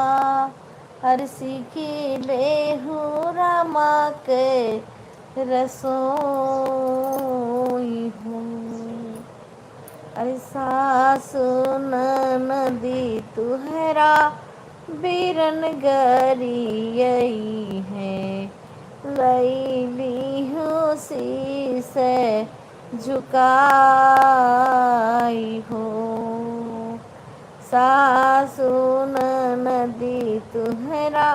हर सीखी ले हूँ रामा के रसोई हूँ। अरे सासु नदी तुहरा बीरन गरी आई है, लैली हूँ शीस झुकाई हो। सासु नदी तुहरा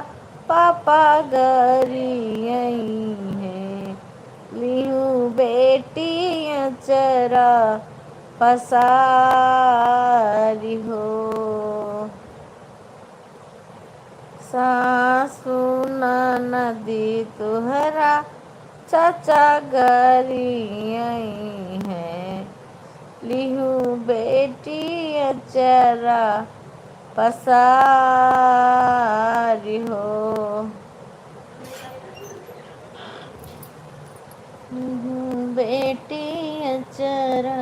पापा गरी आई है, लिहू बेटी अचरा पसारी हो। सासु नदी तुहरा चाचा गरी आई है, लिहू बेटी अचरा पसारी हो। बेटी अचरा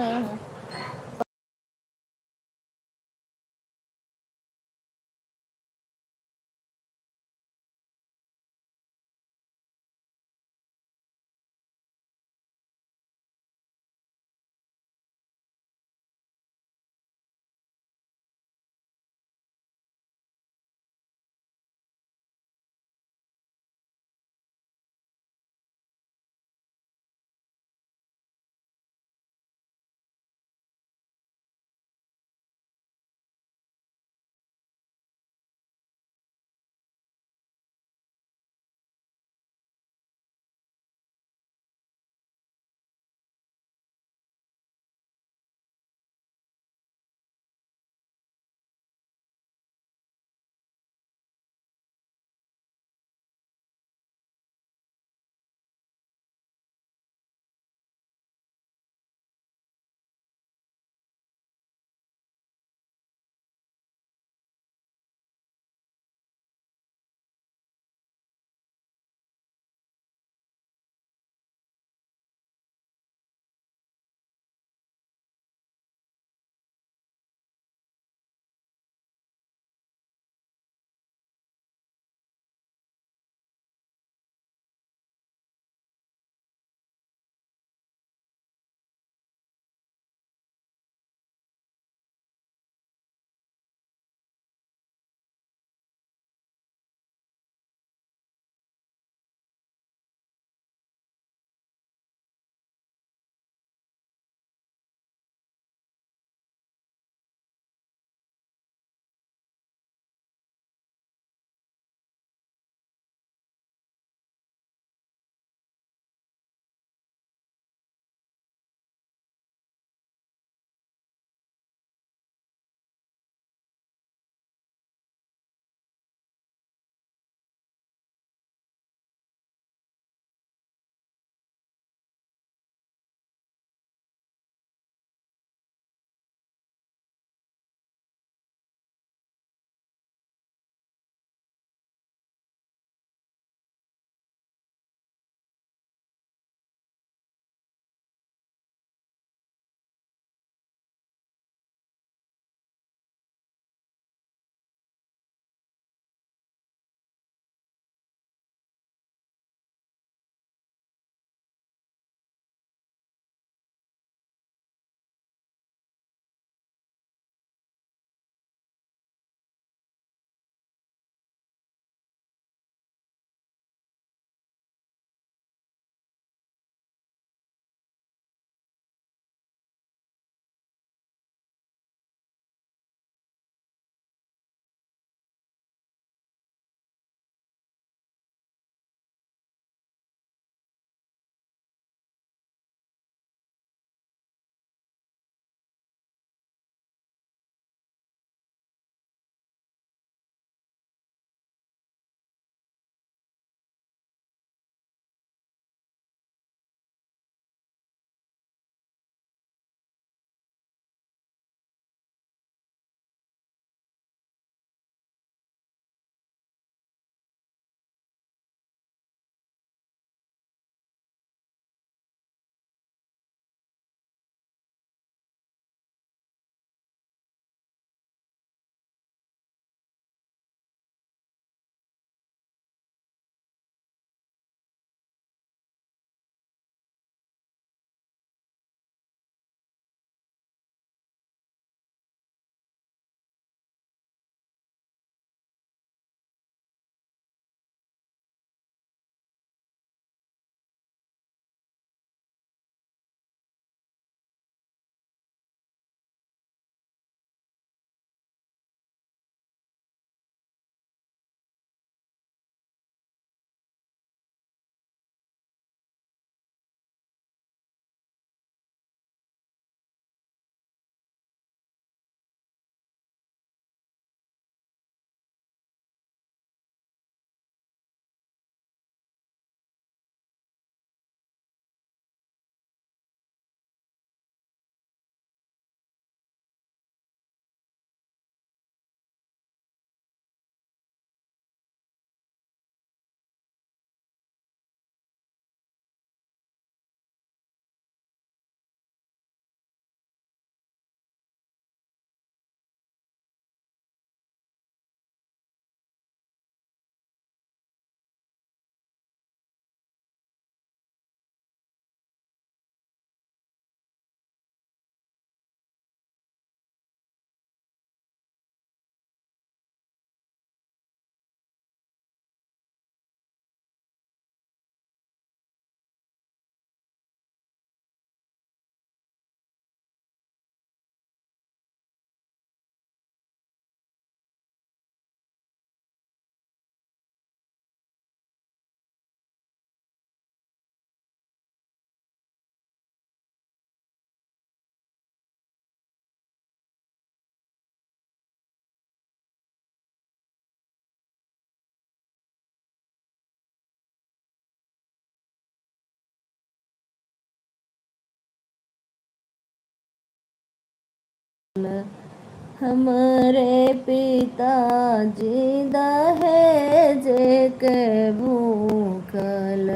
हमरे पिताजी दहेज के भूखल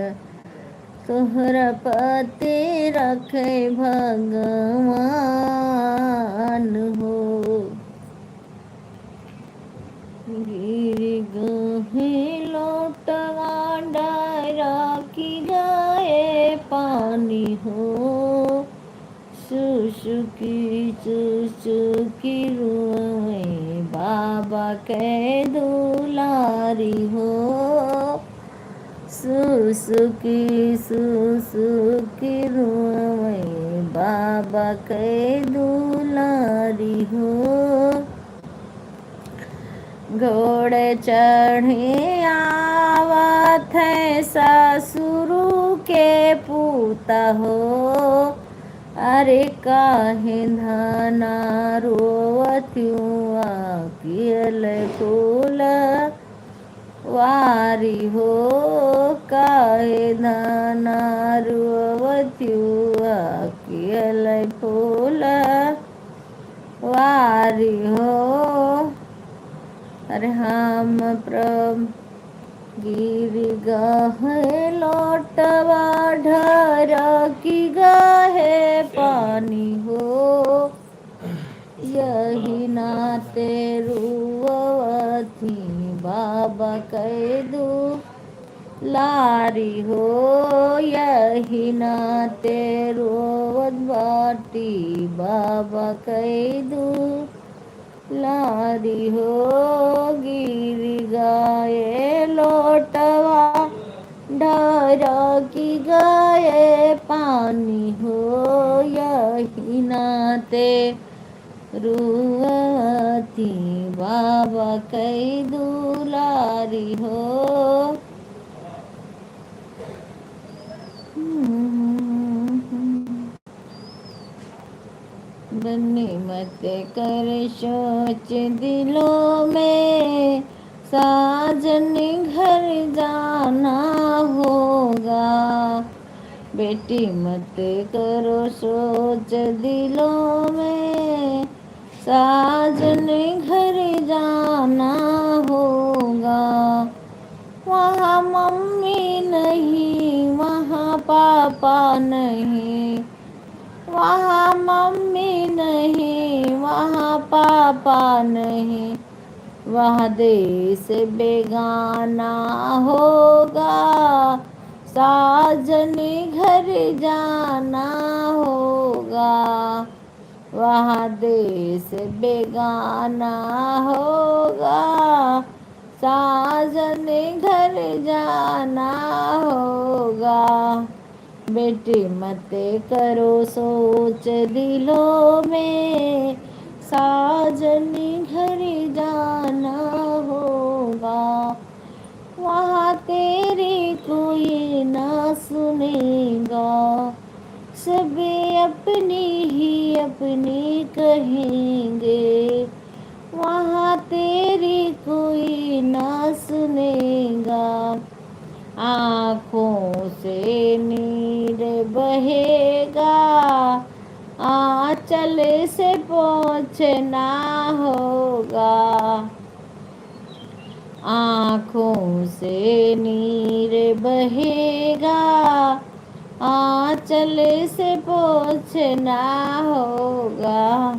तोहरा पति रखे भगवान हो। गिर गहे लोटवा डायरा की गाए पानी हो। सुसुकी रुए बाबा के दुलारी हो। सुसुकी रुए बाबा के दुलारी हो। घोड़े चढ़े आवत है ससुरु के पूता हो। अरे काहे धाना रोवत्युआ कियल फूल वारी हो। काहे धाना रोवत्युआ कियल फूल वारी हो। अरे हम प्रभ गिर गहे लोटवा ढर की गहे पानी हो। यही नाते रुअवती बाबा कह दू लारी हो। यही नाते रोवत बाटी बाबा कह दू लारी हो। गिर गाये लोटवा ढरा की गाये पानी हो। यही नाते रुआती बाबा कई दुलारी हो। बन्नी मत कर सोच दिलों में साजन घर जाना होगा। बेटी मत करो सोच दिलों में साजन घर जाना होगा। वहाँ मम्मी नहीं वहाँ पापा नहीं। वहाँ मम्मी नहीं वहाँ पापा नहीं। वहाँ देश बेगाना होगा। साजनी घर जाना होगा। वहाँ देश बेगाना होगा। साजनी घर जाना होगा। बेटी मत करो सोच दिलों में साजनी घर जाना होगा। वहाँ तेरी कोई ना सुनेगा। सभी अपनी ही अपनी कहेंगे। वहाँ तेरी कोई ना सुनेगा। आँखों से नीर बहेगा। आँचल से पोंछना होगा। आँखों से नीर बहेगा। आँचल से पोंछना होगा।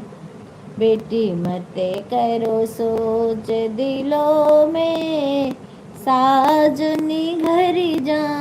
बेटी मत करो सोच दिलों में साजनी घर जा